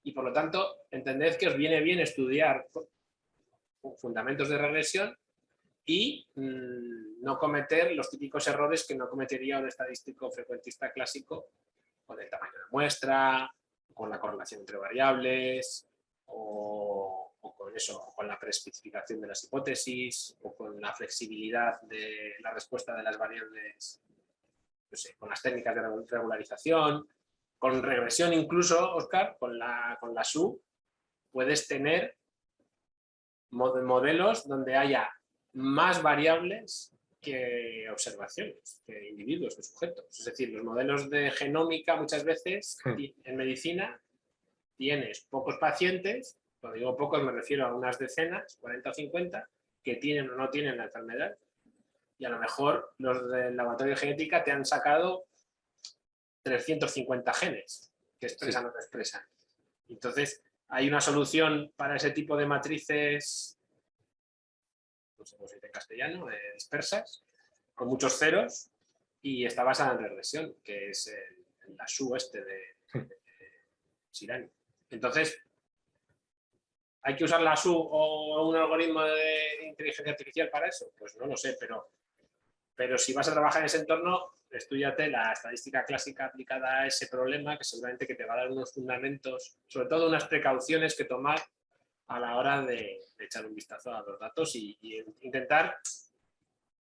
Y por lo tanto, entended que os viene bien estudiar fundamentos de regresión y no cometer los típicos errores que no cometería un estadístico frecuentista clásico con el tamaño de muestra, con la correlación entre variables, o con eso, o con la preespecificación de las hipótesis, o con la flexibilidad de la respuesta de las variables, no sé, con las técnicas de regularización, con regresión incluso, Óscar, con la SU, puedes tener modelos donde haya más variables que observaciones, que individuos, que sujetos. Es decir, los modelos de genómica muchas veces en medicina tienes pocos pacientes, cuando digo pocos me refiero a unas decenas, 40 o 50, que tienen o no tienen la enfermedad, y a lo mejor los del laboratorio de genética te han sacado 350 genes que expresan o no expresan. Entonces, hay una solución para ese tipo de matrices, no sé cómo se dice en castellano, dispersas, con muchos ceros, y está basada en regresión, que es la SU de Sirani. Entonces, ¿hay que usar la SU o un algoritmo de inteligencia artificial para eso? Pues no lo sé, pero si vas a trabajar en ese entorno, estúdiate la estadística clásica aplicada a ese problema, que seguramente que te va a dar unos fundamentos, sobre todo unas precauciones que tomar a la hora de echar un vistazo a los datos y intentar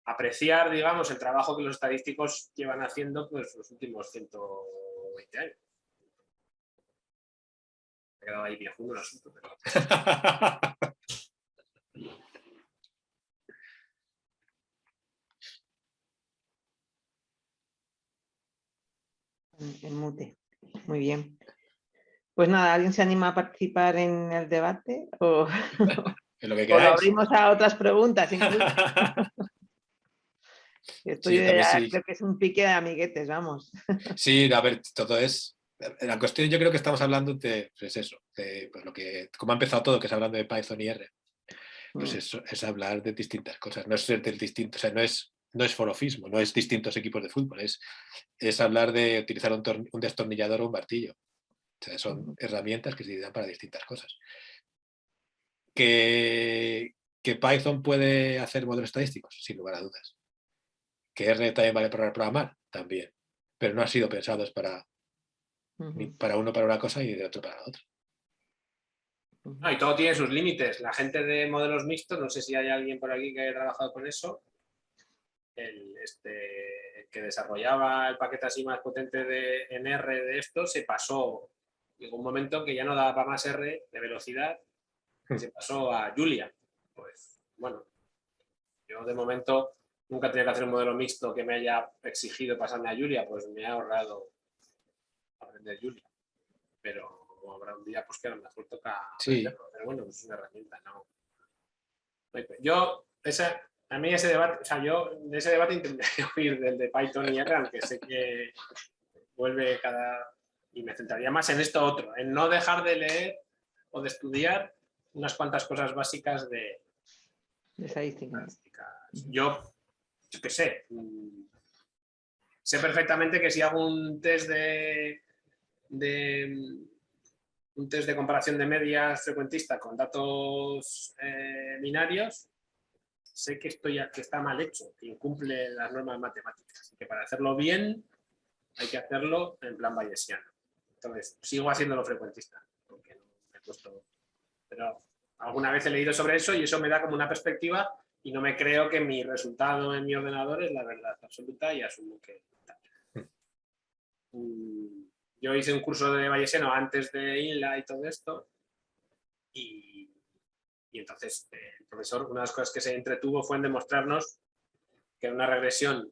apreciar, digamos, el trabajo que los estadísticos llevan haciendo pues, los últimos 120 años. Me he quedado ahí viejuno el asunto, pero... En mute. Muy bien. Pues nada, ¿alguien se anima a participar en el debate? ¿O, en lo que o lo queráis. abrimos a otras preguntas incluso? Sí, Creo que es un pique de amiguetes, vamos. Sí, a ver, todo es... La cuestión, yo creo que estamos hablando de, pues eso, de pues como ha empezado todo, que es hablando de Python y R, pues eso es hablar de distintas cosas, no es ser del distinto, o sea, no es forofismo, no es distintos equipos de fútbol, es hablar de utilizar un destornillador o un martillo. O sea, son herramientas que se utilizan para distintas cosas. ¿Que Python puede hacer modelos estadísticos? Sin lugar a dudas. ¿Que R también vale para programar? También. Pero no ha sido pensados ni para uno para una cosa y de otro para la otra. No, y todo tiene sus límites. La gente de modelos mixtos, no sé si hay alguien por aquí que haya trabajado con eso, el que desarrollaba el paquete así más potente en R de esto, se pasó, llegó un momento que ya no daba para más R de velocidad, y se pasó a Julia. Pues bueno, yo de momento nunca he tenido que hacer un modelo mixto que me haya exigido pasarme a Julia, pues me ha ahorrado aprender Julia. Pero habrá un día pues que a lo mejor toca aprenderlo. Pero bueno, pues es una herramienta, ¿no? A mí ese debate, o sea, yo de ese debate intentaría huir del de Python y R, aunque sé que vuelve y me centraría más en esto otro, en no dejar de leer o de estudiar unas cuantas cosas básicas de estadística. Yo qué sé, sé perfectamente que si hago un test de comparación de medias frecuentista con datos binarios, sé que está mal hecho, que incumple las normas matemáticas y que para hacerlo bien hay que hacerlo en plan bayesiano. Entonces, sigo haciéndolo frecuentista, porque no me he puesto... Pero alguna vez he leído sobre eso y eso me da como una perspectiva y no me creo que mi resultado en mi ordenador es la verdad absoluta y asumo que... Yo hice un curso de bayesiano antes de INLA y todo esto y Y entonces el profesor, una de las cosas que se entretuvo fue en demostrarnos que una regresión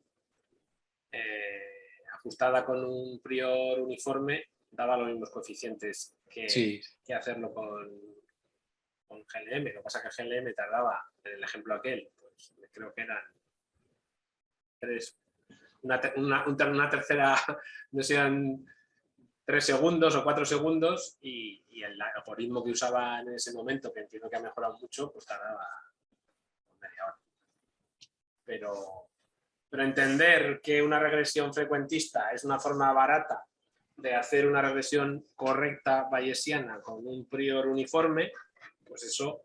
ajustada con un prior uniforme daba los mismos coeficientes que hacerlo con GLM. Lo que pasa es que GLM tardaba, en el ejemplo aquel, pues creo que eran una tercera, no sean 3 segundos o 4 segundos, y el algoritmo que usaba en ese momento, que entiendo que ha mejorado mucho, pues tardaba media hora. Pero entender que una regresión frecuentista es una forma barata de hacer una regresión correcta bayesiana con un prior uniforme, pues eso,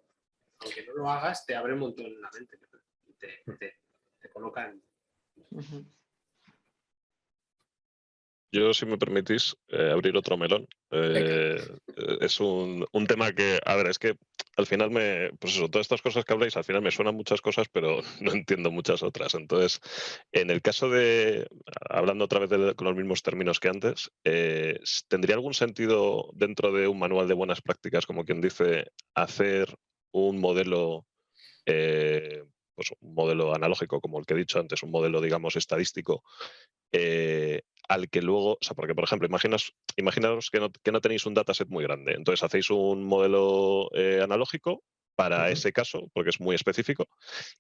aunque no lo hagas, te abre un montón en la mente y te coloca en... Yo, si me permitís, abrir otro melón. Es un tema que, a ver, es que al final pues eso, todas estas cosas que habláis, al final me suenan muchas cosas, pero no entiendo muchas otras. Entonces, en el caso de, hablando otra vez con los mismos términos que antes, ¿tendría algún sentido dentro de un manual de buenas prácticas, como quien dice, hacer un modelo, pues un modelo analógico, como el que he dicho antes, un modelo, digamos, estadístico, al que luego, o sea, porque por ejemplo, imaginaros que no tenéis un dataset muy grande, entonces hacéis un modelo analógico para ese caso, porque es muy específico,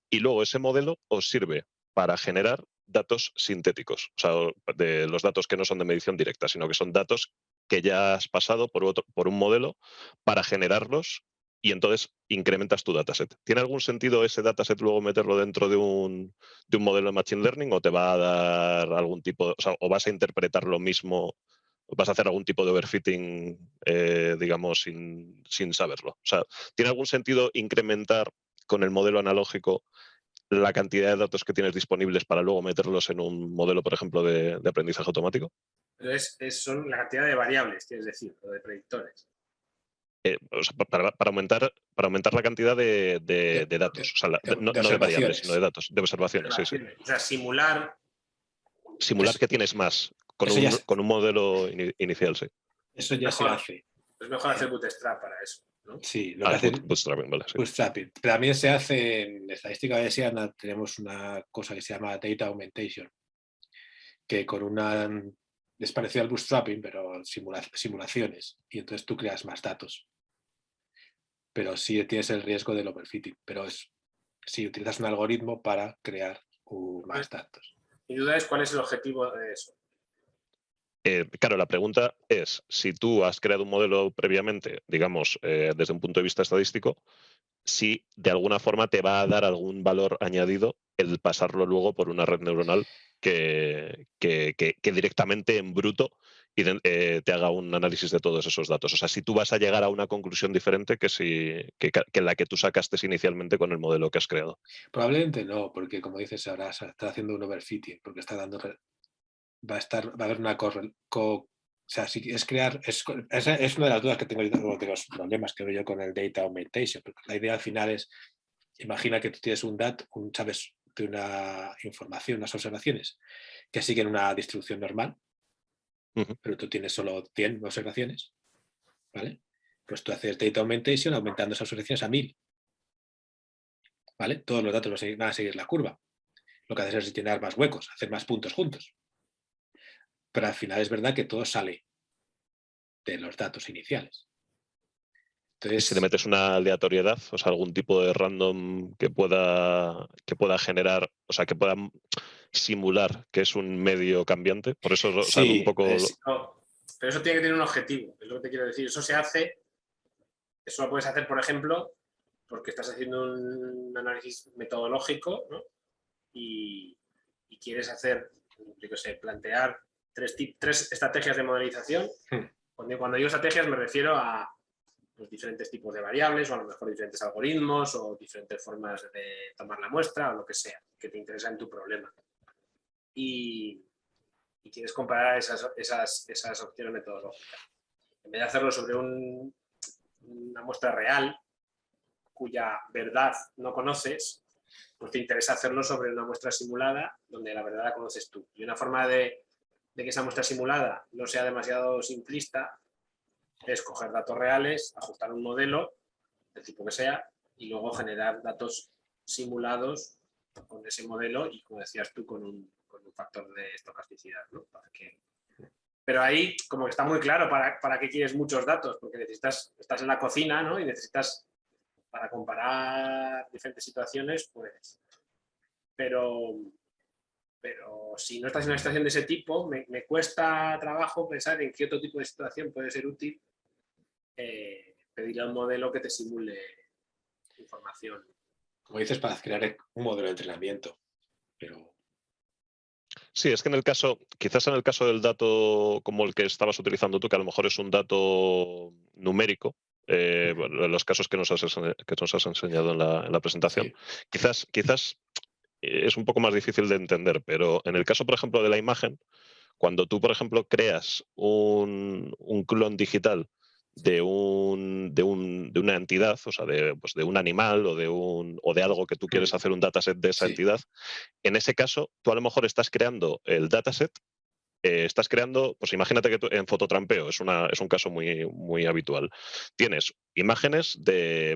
y luego ese modelo os sirve para generar datos sintéticos, o sea, de los datos que no son de medición directa, sino que son datos que ya has pasado por un modelo para generarlos, y entonces incrementas tu dataset. ¿Tiene algún sentido ese dataset luego meterlo dentro de un modelo de Machine Learning, o te va a dar algún tipo, o sea, o vas a interpretar lo mismo, o vas a hacer algún tipo de overfitting, digamos, sin saberlo? O sea, ¿tiene algún sentido incrementar con el modelo analógico la cantidad de datos que tienes disponibles para luego meterlos en un modelo, por ejemplo, de aprendizaje automático? Pero son la cantidad de variables, quieres decir, o de predictores. O sea, para aumentar la cantidad de datos, o sea, no de variables, sino de datos, de observaciones. Sí. O sea, simular que tienes más con un modelo inicial, sí. Eso ya se hace. Es mejor hacer bootstrap para eso, ¿no? Sí, lo que hace bootstrapping, vale. Sí. Bootstrapping. Pero también se hace en estadística bayesiana, tenemos una cosa que se llama data augmentation, que con una es parecido al bootstrapping, pero simulaciones, y entonces tú creas más datos. Pero sí tienes el riesgo del overfitting, pero si utilizas un algoritmo para crear más datos. Mi duda es cuál es el objetivo de eso. Claro, la pregunta es, si tú has creado un modelo previamente, digamos, desde un punto de vista estadístico, si de alguna forma te va a dar algún valor añadido el pasarlo luego por una red neuronal que directamente en bruto te haga un análisis de todos esos datos. O sea, si tú vas a llegar a una conclusión diferente que la que tú sacaste inicialmente con el modelo que has creado. Probablemente no, porque como dices ahora, está haciendo un overfitting, porque está dando... va a haber una o sea, si es crear, es una de las dudas que tengo yo, de los problemas que veo yo con el data augmentation, porque la idea al final es, imagina que tú tienes sabes de una información, unas observaciones que siguen una distribución normal, pero tú tienes solo 100 observaciones, ¿vale? Pues tú haces data augmentation aumentando esas observaciones a 1000, ¿vale? Todos los datos van a seguir la curva. Lo que haces es llenar más huecos, hacer más puntos juntos. Pero al final es verdad que todo sale de los datos iniciales. Entonces, si le metes una aleatoriedad, o sea, algún tipo de random que pueda generar, o sea, que pueda simular que es un medio cambiante, por eso, o sea, un poco... pero eso tiene que tener un objetivo, es lo que te quiero decir. Eso lo puedes hacer, por ejemplo, porque estás haciendo un análisis metodológico, ¿no? Y quieres hacer, yo qué sé, plantear tres estrategias de modelización. Cuando digo estrategias me refiero a los diferentes tipos de variables, o a lo mejor diferentes algoritmos, o diferentes formas de tomar la muestra, o lo que sea, que te interesa en tu problema. Y quieres comparar esas opciones metodológicas. En vez de hacerlo sobre una muestra real, cuya verdad no conoces, pues te interesa hacerlo sobre una muestra simulada, donde la verdad la conoces tú. Y una forma de que esa muestra simulada no sea demasiado simplista es coger datos reales, ajustar un modelo, del tipo que sea, y luego generar datos simulados con ese modelo y, como decías tú, con un factor de estocasticidad, ¿no? Pero ahí como que está muy claro para qué quieres muchos datos, porque estás en la cocina, ¿no? Y necesitas, para comparar diferentes situaciones, pues... Pero si no estás en una situación de ese tipo, me cuesta trabajo pensar en qué otro tipo de situación puede ser útil pedirle a un modelo que te simule información. Como dices, para crear un modelo de entrenamiento, pero... Sí, es que quizás en el caso del dato como el que estabas utilizando tú, que a lo mejor es un dato numérico, bueno, en los casos que nos has enseñado en la presentación, Sí. quizás es un poco más difícil de entender, pero en el caso, por ejemplo, de la imagen, cuando tú, por ejemplo, creas un clon digital de una entidad, o sea, pues de un animal o de algo que tú quieres hacer un dataset de esa Sí. entidad, en ese caso, tú a lo mejor estás creando el dataset, estás creando, pues imagínate que en fototrampeo, es un caso muy, muy habitual. Tienes imágenes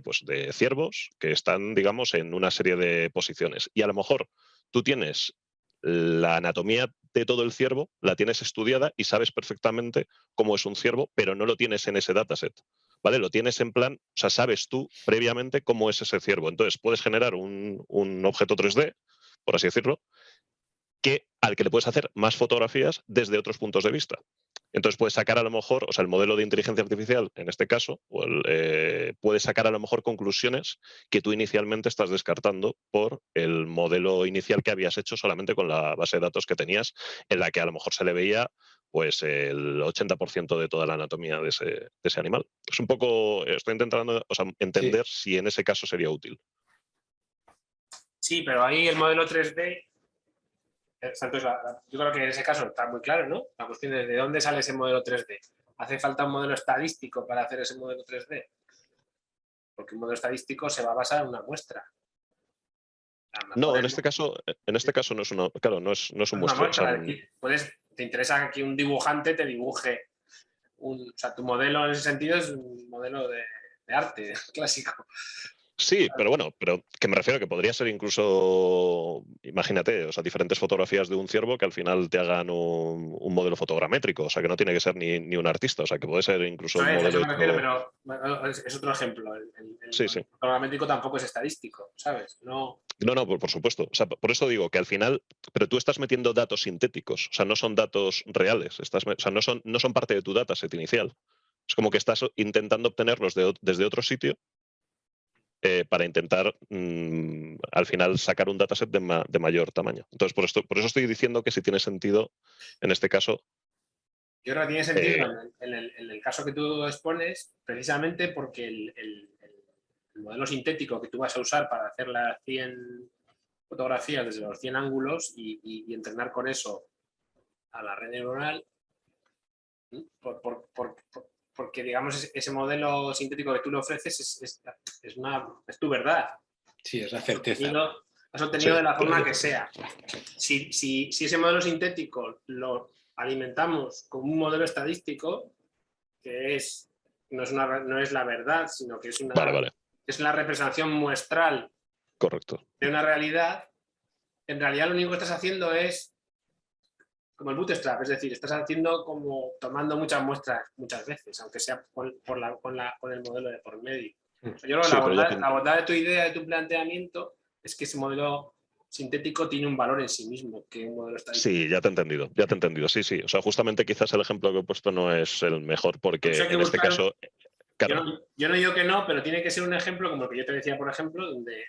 pues de ciervos que están, digamos, en una serie de posiciones y a lo mejor tú tienes la anatomía de todo el ciervo, la tienes estudiada y sabes perfectamente cómo es un ciervo, pero no lo tienes en ese dataset. ¿Vale? Lo tienes en plan, o sea, sabes tú previamente cómo es ese ciervo. Entonces puedes generar un objeto 3D, por así decirlo, al que le puedes hacer más fotografías desde otros puntos de vista. Entonces puedes sacar a lo mejor, o sea, el modelo de inteligencia artificial, en este caso, puede sacar a lo mejor conclusiones que tú inicialmente estás descartando por el modelo inicial que habías hecho solamente con la base de datos que tenías, en la que a lo mejor se le veía pues el 80% de toda la anatomía de ese animal. Es un poco, estoy intentando, o sea, entender si en ese caso sería útil. Sí, pero ahí el modelo 3D... Entonces, yo creo que en ese caso está muy claro, ¿no? La cuestión es de dónde sale ese modelo 3D. ¿Hace falta un modelo estadístico para hacer ese modelo 3D? Porque un modelo estadístico se va a basar en una muestra. No, en este caso no es claro, no es un una muestreo. muestra. Te interesa que un dibujante te dibuje o sea, tu modelo en ese sentido es un modelo de arte clásico. Sí, pero bueno, pero que me refiero que podría ser incluso, imagínate, o sea, diferentes fotografías de un ciervo que al final te hagan un modelo fotogramétrico, o sea, que no tiene que ser ni un artista, o sea, que puede ser incluso un A eso modelo me refiero, hecho... pero bueno, es otro ejemplo. El Sí, sí. fotogramétrico tampoco es estadístico, ¿sabes? No. No, por supuesto. O sea, por eso digo que al final, pero tú estás metiendo datos sintéticos, o sea, no son datos reales, o sea, no son parte de tu dataset inicial. Es como que estás intentando obtenerlos desde otro sitio para intentar al final sacar un dataset de mayor tamaño. Entonces, por eso estoy diciendo que si tiene sentido, en este caso... Yo creo que tiene sentido en el caso que tú expones, precisamente porque el modelo sintético que tú vas a usar para hacer las 100 fotografías desde los 100 ángulos y entrenar con eso a la red neuronal, porque digamos ese modelo sintético que tú le ofreces es tu verdad. Sí, es la certeza. Has obtenido de la forma claro. que sea. Si ese modelo sintético lo alimentamos con un modelo estadístico, que no es la verdad, sino que es Vale. es la representación muestral Correcto. de una realidad, en realidad lo único que estás haciendo es como el bootstrap, es decir, estás haciendo como tomando muchas muestras muchas veces, aunque sea con el modelo de por medio. O sea, yo creo que la bondad de tu idea, de tu planteamiento, es que ese modelo sintético tiene un valor en sí mismo, que un modelo estadístico. Sí, ya te he entendido, sí. O sea, justamente quizás el ejemplo que he puesto no es el mejor porque en este caso... Claro. Yo no digo que no, pero tiene que ser un ejemplo como el que yo te decía, por ejemplo, donde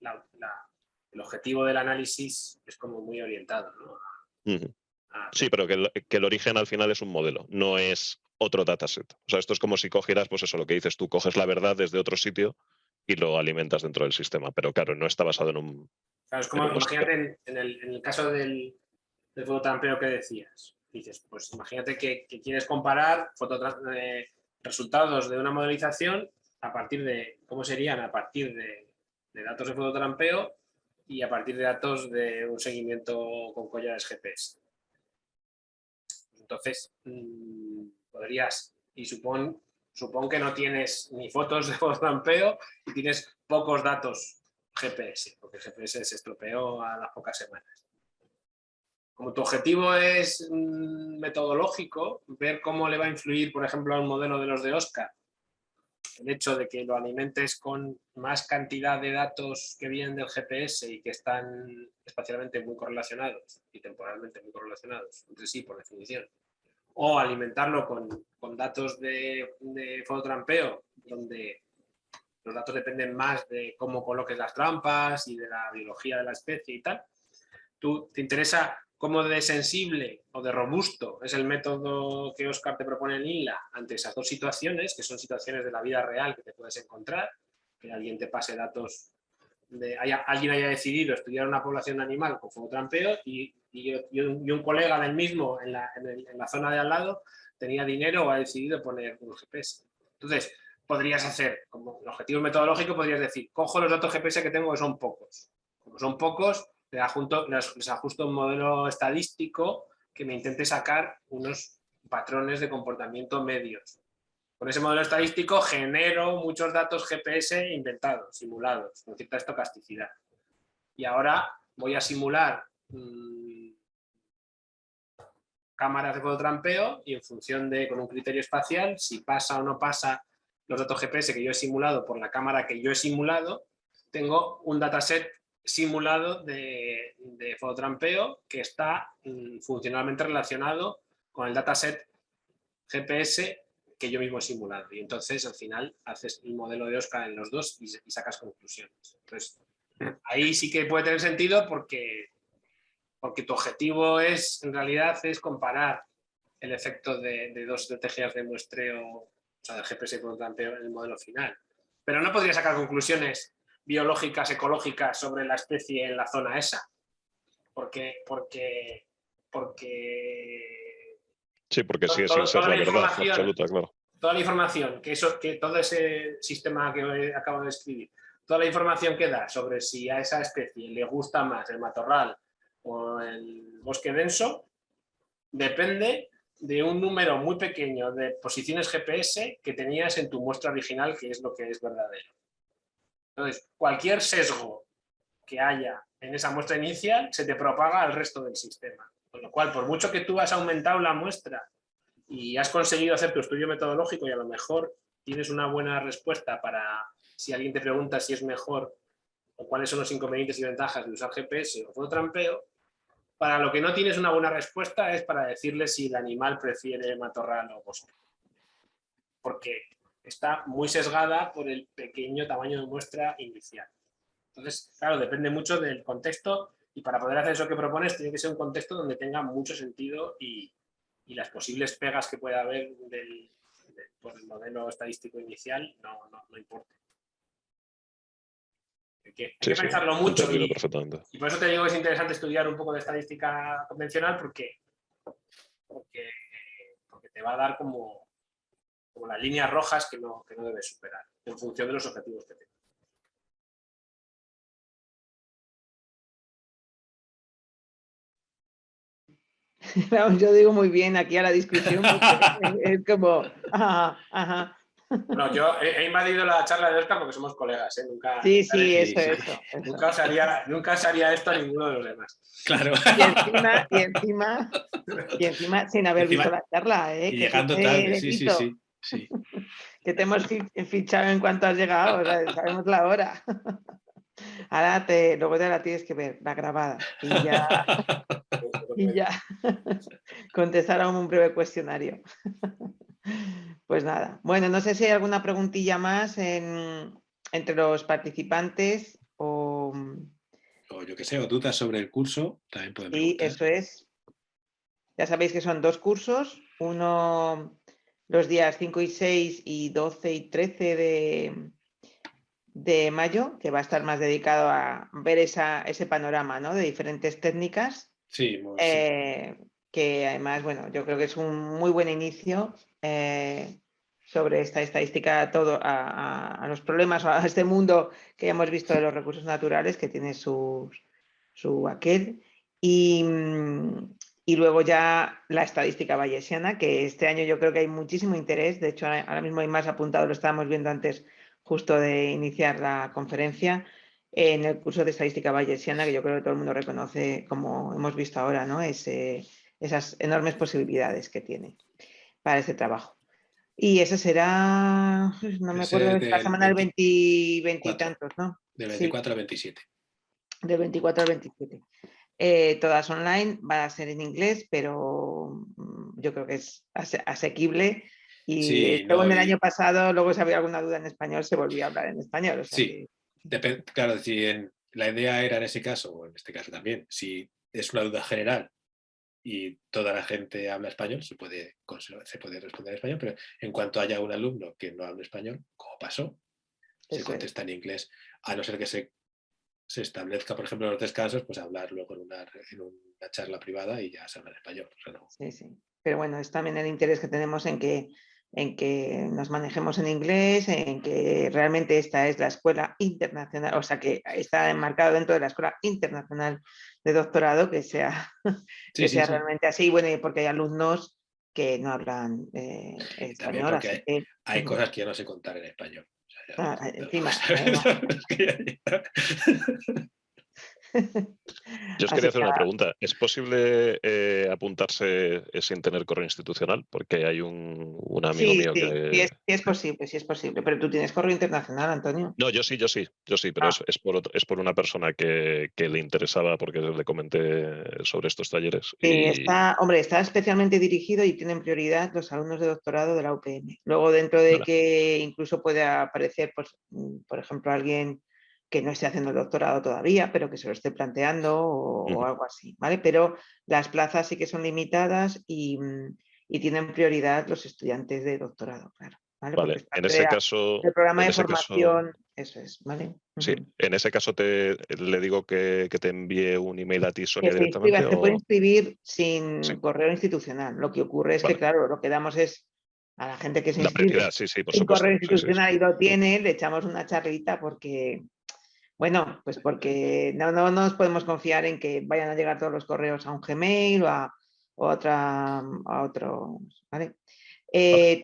el objetivo del análisis es como muy orientado, ¿no? Sí, pero que el origen al final es un modelo, no es otro dataset. O sea, esto es como si cogieras, pues eso, lo que dices tú, coges la verdad desde otro sitio y lo alimentas dentro del sistema. Pero claro, no está basado en un... Claro, es como, imagínate en el caso del fototrampeo que decías. Dices, pues imagínate que quieres comparar resultados de una modelización a partir de, ¿cómo serían? A partir de datos de fototrampeo y a partir de datos de un seguimiento con collares GPS. Entonces, podrías, y Supón que no tienes ni fotos de fototrampeo y tienes pocos datos GPS, porque el GPS se estropeó a las pocas semanas. Como tu objetivo es metodológico, ver cómo le va a influir, por ejemplo, a un modelo de los de Oscar, el hecho de que lo alimentes con más cantidad de datos que vienen del GPS y que están espacialmente muy correlacionados y temporalmente muy correlacionados entre sí, por definición, o alimentarlo con datos de fototrampeo, donde los datos dependen más de cómo coloques las trampas y de la biología de la especie y tal. ¿Tú te interesa cómo de sensible o de robusto es el método que Oscar te propone en INLA ante esas dos situaciones, que son situaciones de la vida real que te puedes encontrar, que alguien te pase datos, alguien haya decidido estudiar una población animal con fototrampeo y un colega del mismo en la zona de al lado tenía dinero o ha decidido poner un GPS? Entonces, podrías hacer, como el objetivo metodológico, podrías decir, cojo los datos GPS que tengo, que son pocos. Como son pocos, les ajusto un modelo estadístico que me intente sacar unos patrones de comportamiento medios. Con ese modelo estadístico genero muchos datos GPS inventados, simulados, con cierta estocasticidad. Y ahora voy a simular cámaras de fototrampeo y en función de, con un criterio espacial, si pasa o no pasa los datos GPS que yo he simulado por la cámara que yo he simulado, tengo un dataset simulado de fototrampeo que está funcionalmente relacionado con el dataset GPS que yo mismo he simulado. Y entonces, al final, haces el modelo de Oscar en los dos y sacas conclusiones. Entonces, ahí sí que puede tener sentido porque tu objetivo en realidad es comparar el efecto de dos estrategias de muestreo, o sea, del GPS y fototrampeo en el modelo final. Pero no podría sacar conclusiones biológicas, ecológicas sobre la especie en la zona esa. Porque sí, porque sigue sin ser la verdad absoluta, claro. Toda la información, que todo ese sistema que acabo de describir, toda la información que da sobre si a esa especie le gusta más el matorral o el bosque denso, depende de un número muy pequeño de posiciones GPS que tenías en tu muestra original, que es lo que es verdadero. Entonces, cualquier sesgo que haya en esa muestra inicial se te propaga al resto del sistema. Con lo cual, por mucho que tú has aumentado la muestra y has conseguido hacer tu estudio metodológico y a lo mejor tienes una buena respuesta para si alguien te pregunta si es mejor o cuáles son los inconvenientes y ventajas de usar GPS o fototrampeo, para lo que no tienes una buena respuesta es para decirle si el animal prefiere matorral o bosque. Porque está muy sesgada por el pequeño tamaño de muestra inicial. Entonces, claro, depende mucho del contexto y para poder hacer eso que propones tiene que ser un contexto donde tenga mucho sentido y las posibles pegas que pueda haber por el modelo estadístico inicial no importa. Hay que pensarlo mucho y por eso te digo que es interesante estudiar un poco de estadística convencional porque te va a dar como las líneas rojas que no debes superar en función de los objetivos que tengas. Yo digo muy bien aquí a la discusión porque es como, ajá. Bueno, yo he invadido la charla de Oscar porque somos colegas, ¿eh? Nunca se haría esto a ninguno de los demás. Claro. Y encima sin haber visto la charla, ¿eh? Y llegando tarde, sí. Que te hemos fichado en cuanto has llegado, o sea, sabemos la hora. Ahora luego te la tienes que ver, la grabada, y ya contestar a un breve cuestionario. Pues nada, bueno, no sé si hay alguna preguntilla más entre los participantes o yo qué sé, o dudas sobre el curso, también pueden preguntar. Sí, eso es. Ya sabéis que son 2 cursos, uno los días 5 y 6 y 12 y 13 de mayo, que va a estar más dedicado a ver ese panorama, ¿no? De diferentes técnicas. Sí, que además, bueno, yo creo que es un muy buen inicio sobre esta estadística a los problemas, a este mundo que ya hemos visto de los recursos naturales, que tiene su aquel. Y Y luego ya la estadística bayesiana, que este año yo creo que hay muchísimo interés. De hecho, ahora mismo hay más apuntado, lo estábamos viendo antes justo de iniciar la conferencia, en el curso de estadística bayesiana, que yo creo que todo el mundo reconoce, como hemos visto ahora, ¿no? Esas enormes posibilidades que tiene para ese trabajo. Y ese será, no me acuerdo, es la semana del 20 y tantos, ¿no? Del 24 al 27. Del 24 al 27. Todas online, va a ser en inglés, pero yo creo que es asequible. Y Sí, según el año pasado, luego si había alguna duda en español, se volvía a hablar en español. O sea sí, claro, si la idea era en ese caso, o en este caso también, si es una duda general y toda la gente habla español, se puede responder en español, pero en cuanto haya un alumno que no hable español, como pasó, se contesta en inglés, a no ser que se establezca, por ejemplo, en los descansos, pues hablar luego en una charla privada y ya se habla en español. O sea, no. Sí. Pero bueno, es también el interés que tenemos en que nos manejemos en inglés, en que realmente esta es la escuela internacional, o sea, que está enmarcado dentro de la escuela internacional de doctorado, que sea, sea realmente así. Bueno, y porque hay alumnos que no hablan español. Así que hay cosas que yo no sé contar en español. O sea, encima. Yo os quería hacer una pregunta. ¿Es posible apuntarse sin tener correo institucional? Porque hay un amigo mío que... Sí, es posible. Pero tú tienes correo internacional, Antonio. No, yo sí, pero es por una persona que le interesaba porque le comenté sobre estos talleres. Sí, está especialmente dirigido y tienen prioridad los alumnos de doctorado de la UPM. Luego, dentro de que incluso puede aparecer, pues, por ejemplo, alguien que no esté haciendo el doctorado todavía, pero que se lo esté planteando o algo así, ¿vale? Pero las plazas sí que son limitadas y tienen prioridad los estudiantes de doctorado, claro. ¿Vale? Vale, en ese caso... El programa de formación, eso es, ¿vale? Sí, en ese caso le digo que te envíe un email a ti, Sonia, Que directamente. te puede inscribir sin correo institucional. Lo que ocurre es que, claro, lo que damos es a la gente que se inscribe sin correo institucional y lo tiene, le echamos una charlita porque, bueno, pues porque no nos podemos confiar en que vayan a llegar todos los correos a un Gmail o a otro, ¿vale?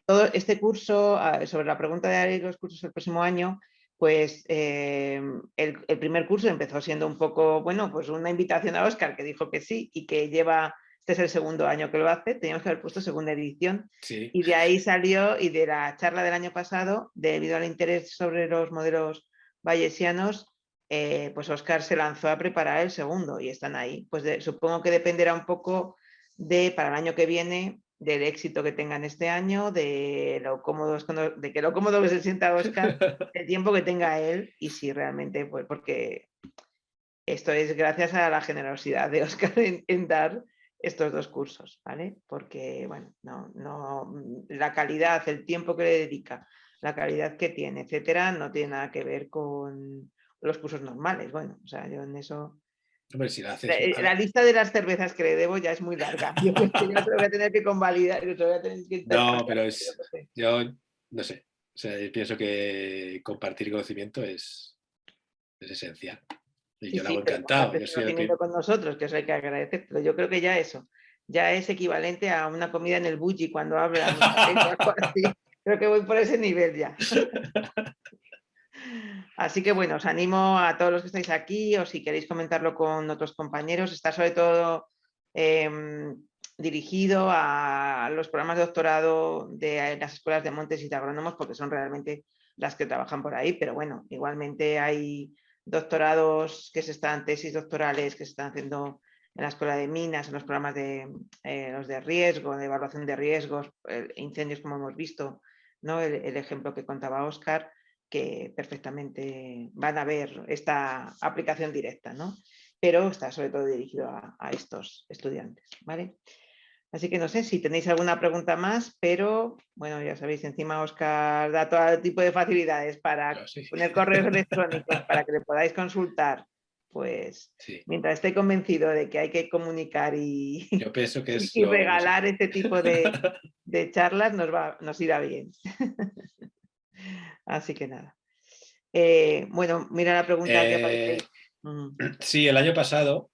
Todo este curso, sobre la pregunta de los cursos del próximo año, pues el primer curso empezó siendo un poco, bueno, pues una invitación a Óscar, que dijo que sí y que este es el segundo año que lo hace, teníamos que haber puesto segunda edición. Sí. Y de ahí salió, y de la charla del año pasado, debido al interés sobre los modelos bayesianos, pues Óscar se lanzó a preparar el segundo y están ahí. Pues supongo que dependerá un poco para el año que viene, del éxito que tengan este año, de lo cómodo que se sienta Óscar, el tiempo que tenga él y si realmente, pues porque esto es gracias a la generosidad de Óscar en dar estos dos cursos, ¿vale? Porque, bueno, la calidad, el tiempo que le dedica, la calidad que tiene, etcétera, no tiene nada que ver con los cursos normales. Bueno, o sea, yo en eso... Hombre, si la la lista de las cervezas que le debo ya es muy larga. Yo creo que se lo voy a tener que convalidar. No, pero yo no sé. O sea, yo pienso que compartir conocimiento es esencial. Y yo lo hago encantado. Conocimiento con nosotros, que eso hay que agradecer. Pero yo creo que ya eso ya es equivalente a una comida en el bulli cuando hablan. Creo que voy por ese nivel ya. Así que bueno, os animo a todos los que estáis aquí o si queréis comentarlo con otros compañeros. Está sobre todo dirigido a los programas de doctorado de las escuelas de montes y de agrónomos porque son realmente las que trabajan por ahí, pero bueno, igualmente hay doctorados tesis doctorales que se están haciendo en la escuela de minas, en los programas de los de riesgo, de evaluación de riesgos, incendios como hemos visto, ¿no? El ejemplo que contaba Óscar, que perfectamente van a ver esta aplicación directa, ¿no? Pero está sobre todo dirigido a estos estudiantes, ¿vale? Así que no sé si tenéis alguna pregunta más, pero bueno, ya sabéis, encima Óscar da todo tipo de facilidades para poner correos electrónicos para que le podáis consultar. Pues mientras esté convencido de que hay que comunicar y, yo pienso que y regalar este tipo de charlas, nos irá bien. Así que nada. Bueno, mira la pregunta que aparece ahí. Sí, el año pasado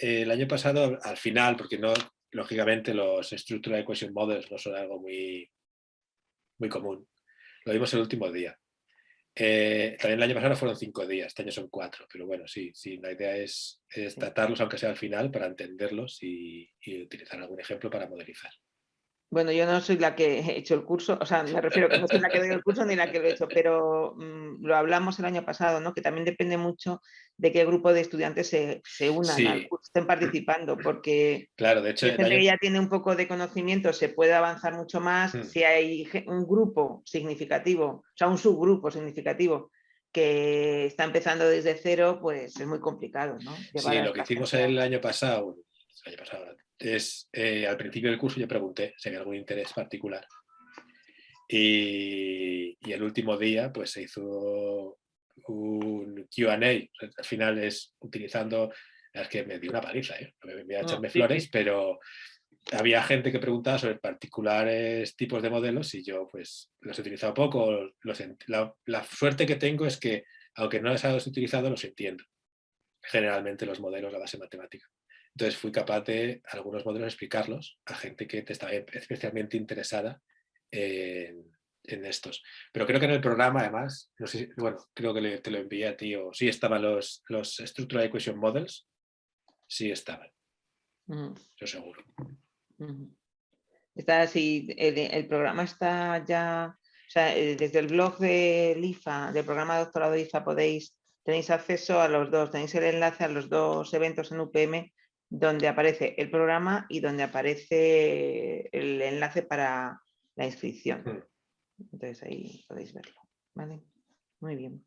el año pasado, al final, porque no, lógicamente los Structural Equation Models no son algo muy, muy común. Lo vimos el último día. También el año pasado fueron 5 días, este año son 4, pero bueno, sí, la idea es tratarlos, aunque sea al final, para entenderlos y utilizar algún ejemplo para modelizar. Bueno, yo no soy la que he hecho el curso, o sea, me refiero que no soy la que doy el curso ni la que lo he hecho, pero lo hablamos el año pasado, ¿no? Que también depende mucho de qué grupo de estudiantes se unan al curso, estén participando, porque claro, de hecho, si hay gente que ya tiene un poco de conocimiento, se puede avanzar mucho más. Si hay un grupo significativo, o sea, un subgrupo significativo que está empezando desde cero, pues es muy complicado, ¿no? Sí, lo que hicimos el año pasado es, al principio del curso yo pregunté si había algún interés particular. Y el último día pues se hizo un Q&A, al final es utilizando, es que me dio una paliza, me voy a echarme flores, pero había gente que preguntaba sobre particulares tipos de modelos y yo pues los he utilizado poco. La suerte que tengo es que, aunque no los he utilizado, los entiendo. Generalmente los modelos, la base matemática. Entonces fui capaz de algunos modelos explicarlos a gente que estaba especialmente interesada en estos. Pero creo que en el programa, además, no sé, bueno, creo que te lo envié a ti, o sí estaban los Structural Equation Models, sí estaban. Yo seguro. Está así, el programa está ya, o sea, desde el blog del IFA, del programa de doctorado IFA, tenéis acceso a los dos, tenéis el enlace a los dos eventos en UPM donde aparece el programa y donde aparece el enlace para la inscripción. Entonces ahí podéis verlo. ¿Vale? Muy bien.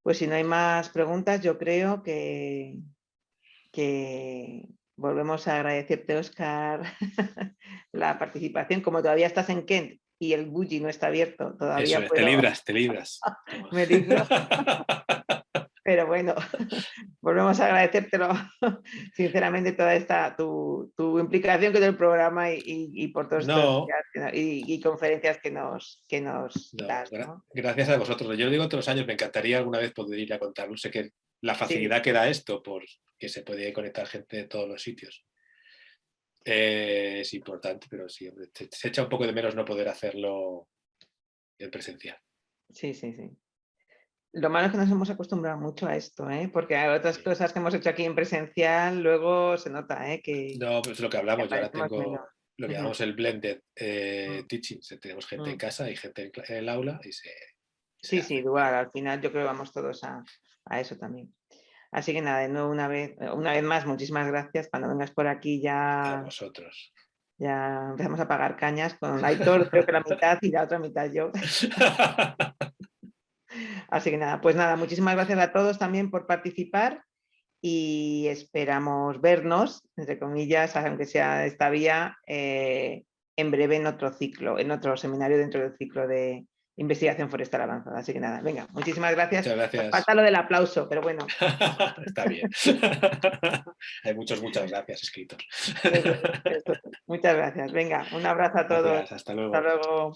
Pues si no hay más preguntas, yo creo que volvemos a agradecerte, Óscar, la participación. Como todavía estás en Kent y el Bulli no está abierto, todavía eso es, te libras. Me libro. Pero bueno, volvemos a agradecértelo sinceramente toda esta tu implicación con el programa y por todos estos días y conferencias que nos das, ¿no? Gracias a vosotros. Yo lo digo todos los años, me encantaría alguna vez poder ir a contarlo. Sé que la facilidad que da esto, porque se puede conectar gente de todos los sitios, es importante, pero sí, se echa un poco de menos no poder hacerlo en presencial. Sí. Lo malo es que nos hemos acostumbrado mucho a esto, porque hay otras cosas que hemos hecho aquí en presencial, luego se nota que... No, pues lo que hablamos, yo ahora tengo lo que llamamos el blended teaching. Tenemos gente en casa y gente en el aula y Sí, igual, al final yo creo que vamos todos a eso también. Así que nada, de nuevo una vez más, muchísimas gracias. Cuando vengas por aquí ya... A vosotros. Ya empezamos a pagar cañas con Aitor, creo que la mitad y la otra mitad yo. Así que nada, pues nada, muchísimas gracias a todos también por participar y esperamos vernos, entre comillas, aunque sea esta vía, en breve en otro ciclo, en otro seminario dentro del ciclo de investigación forestal avanzada. Así que nada, venga, muchísimas gracias. Muchas gracias. Nos falta lo del aplauso, pero bueno. Está bien. Hay muchas gracias escritos. Eso. Muchas gracias. Venga, un abrazo a todos. Gracias, hasta luego. Hasta luego.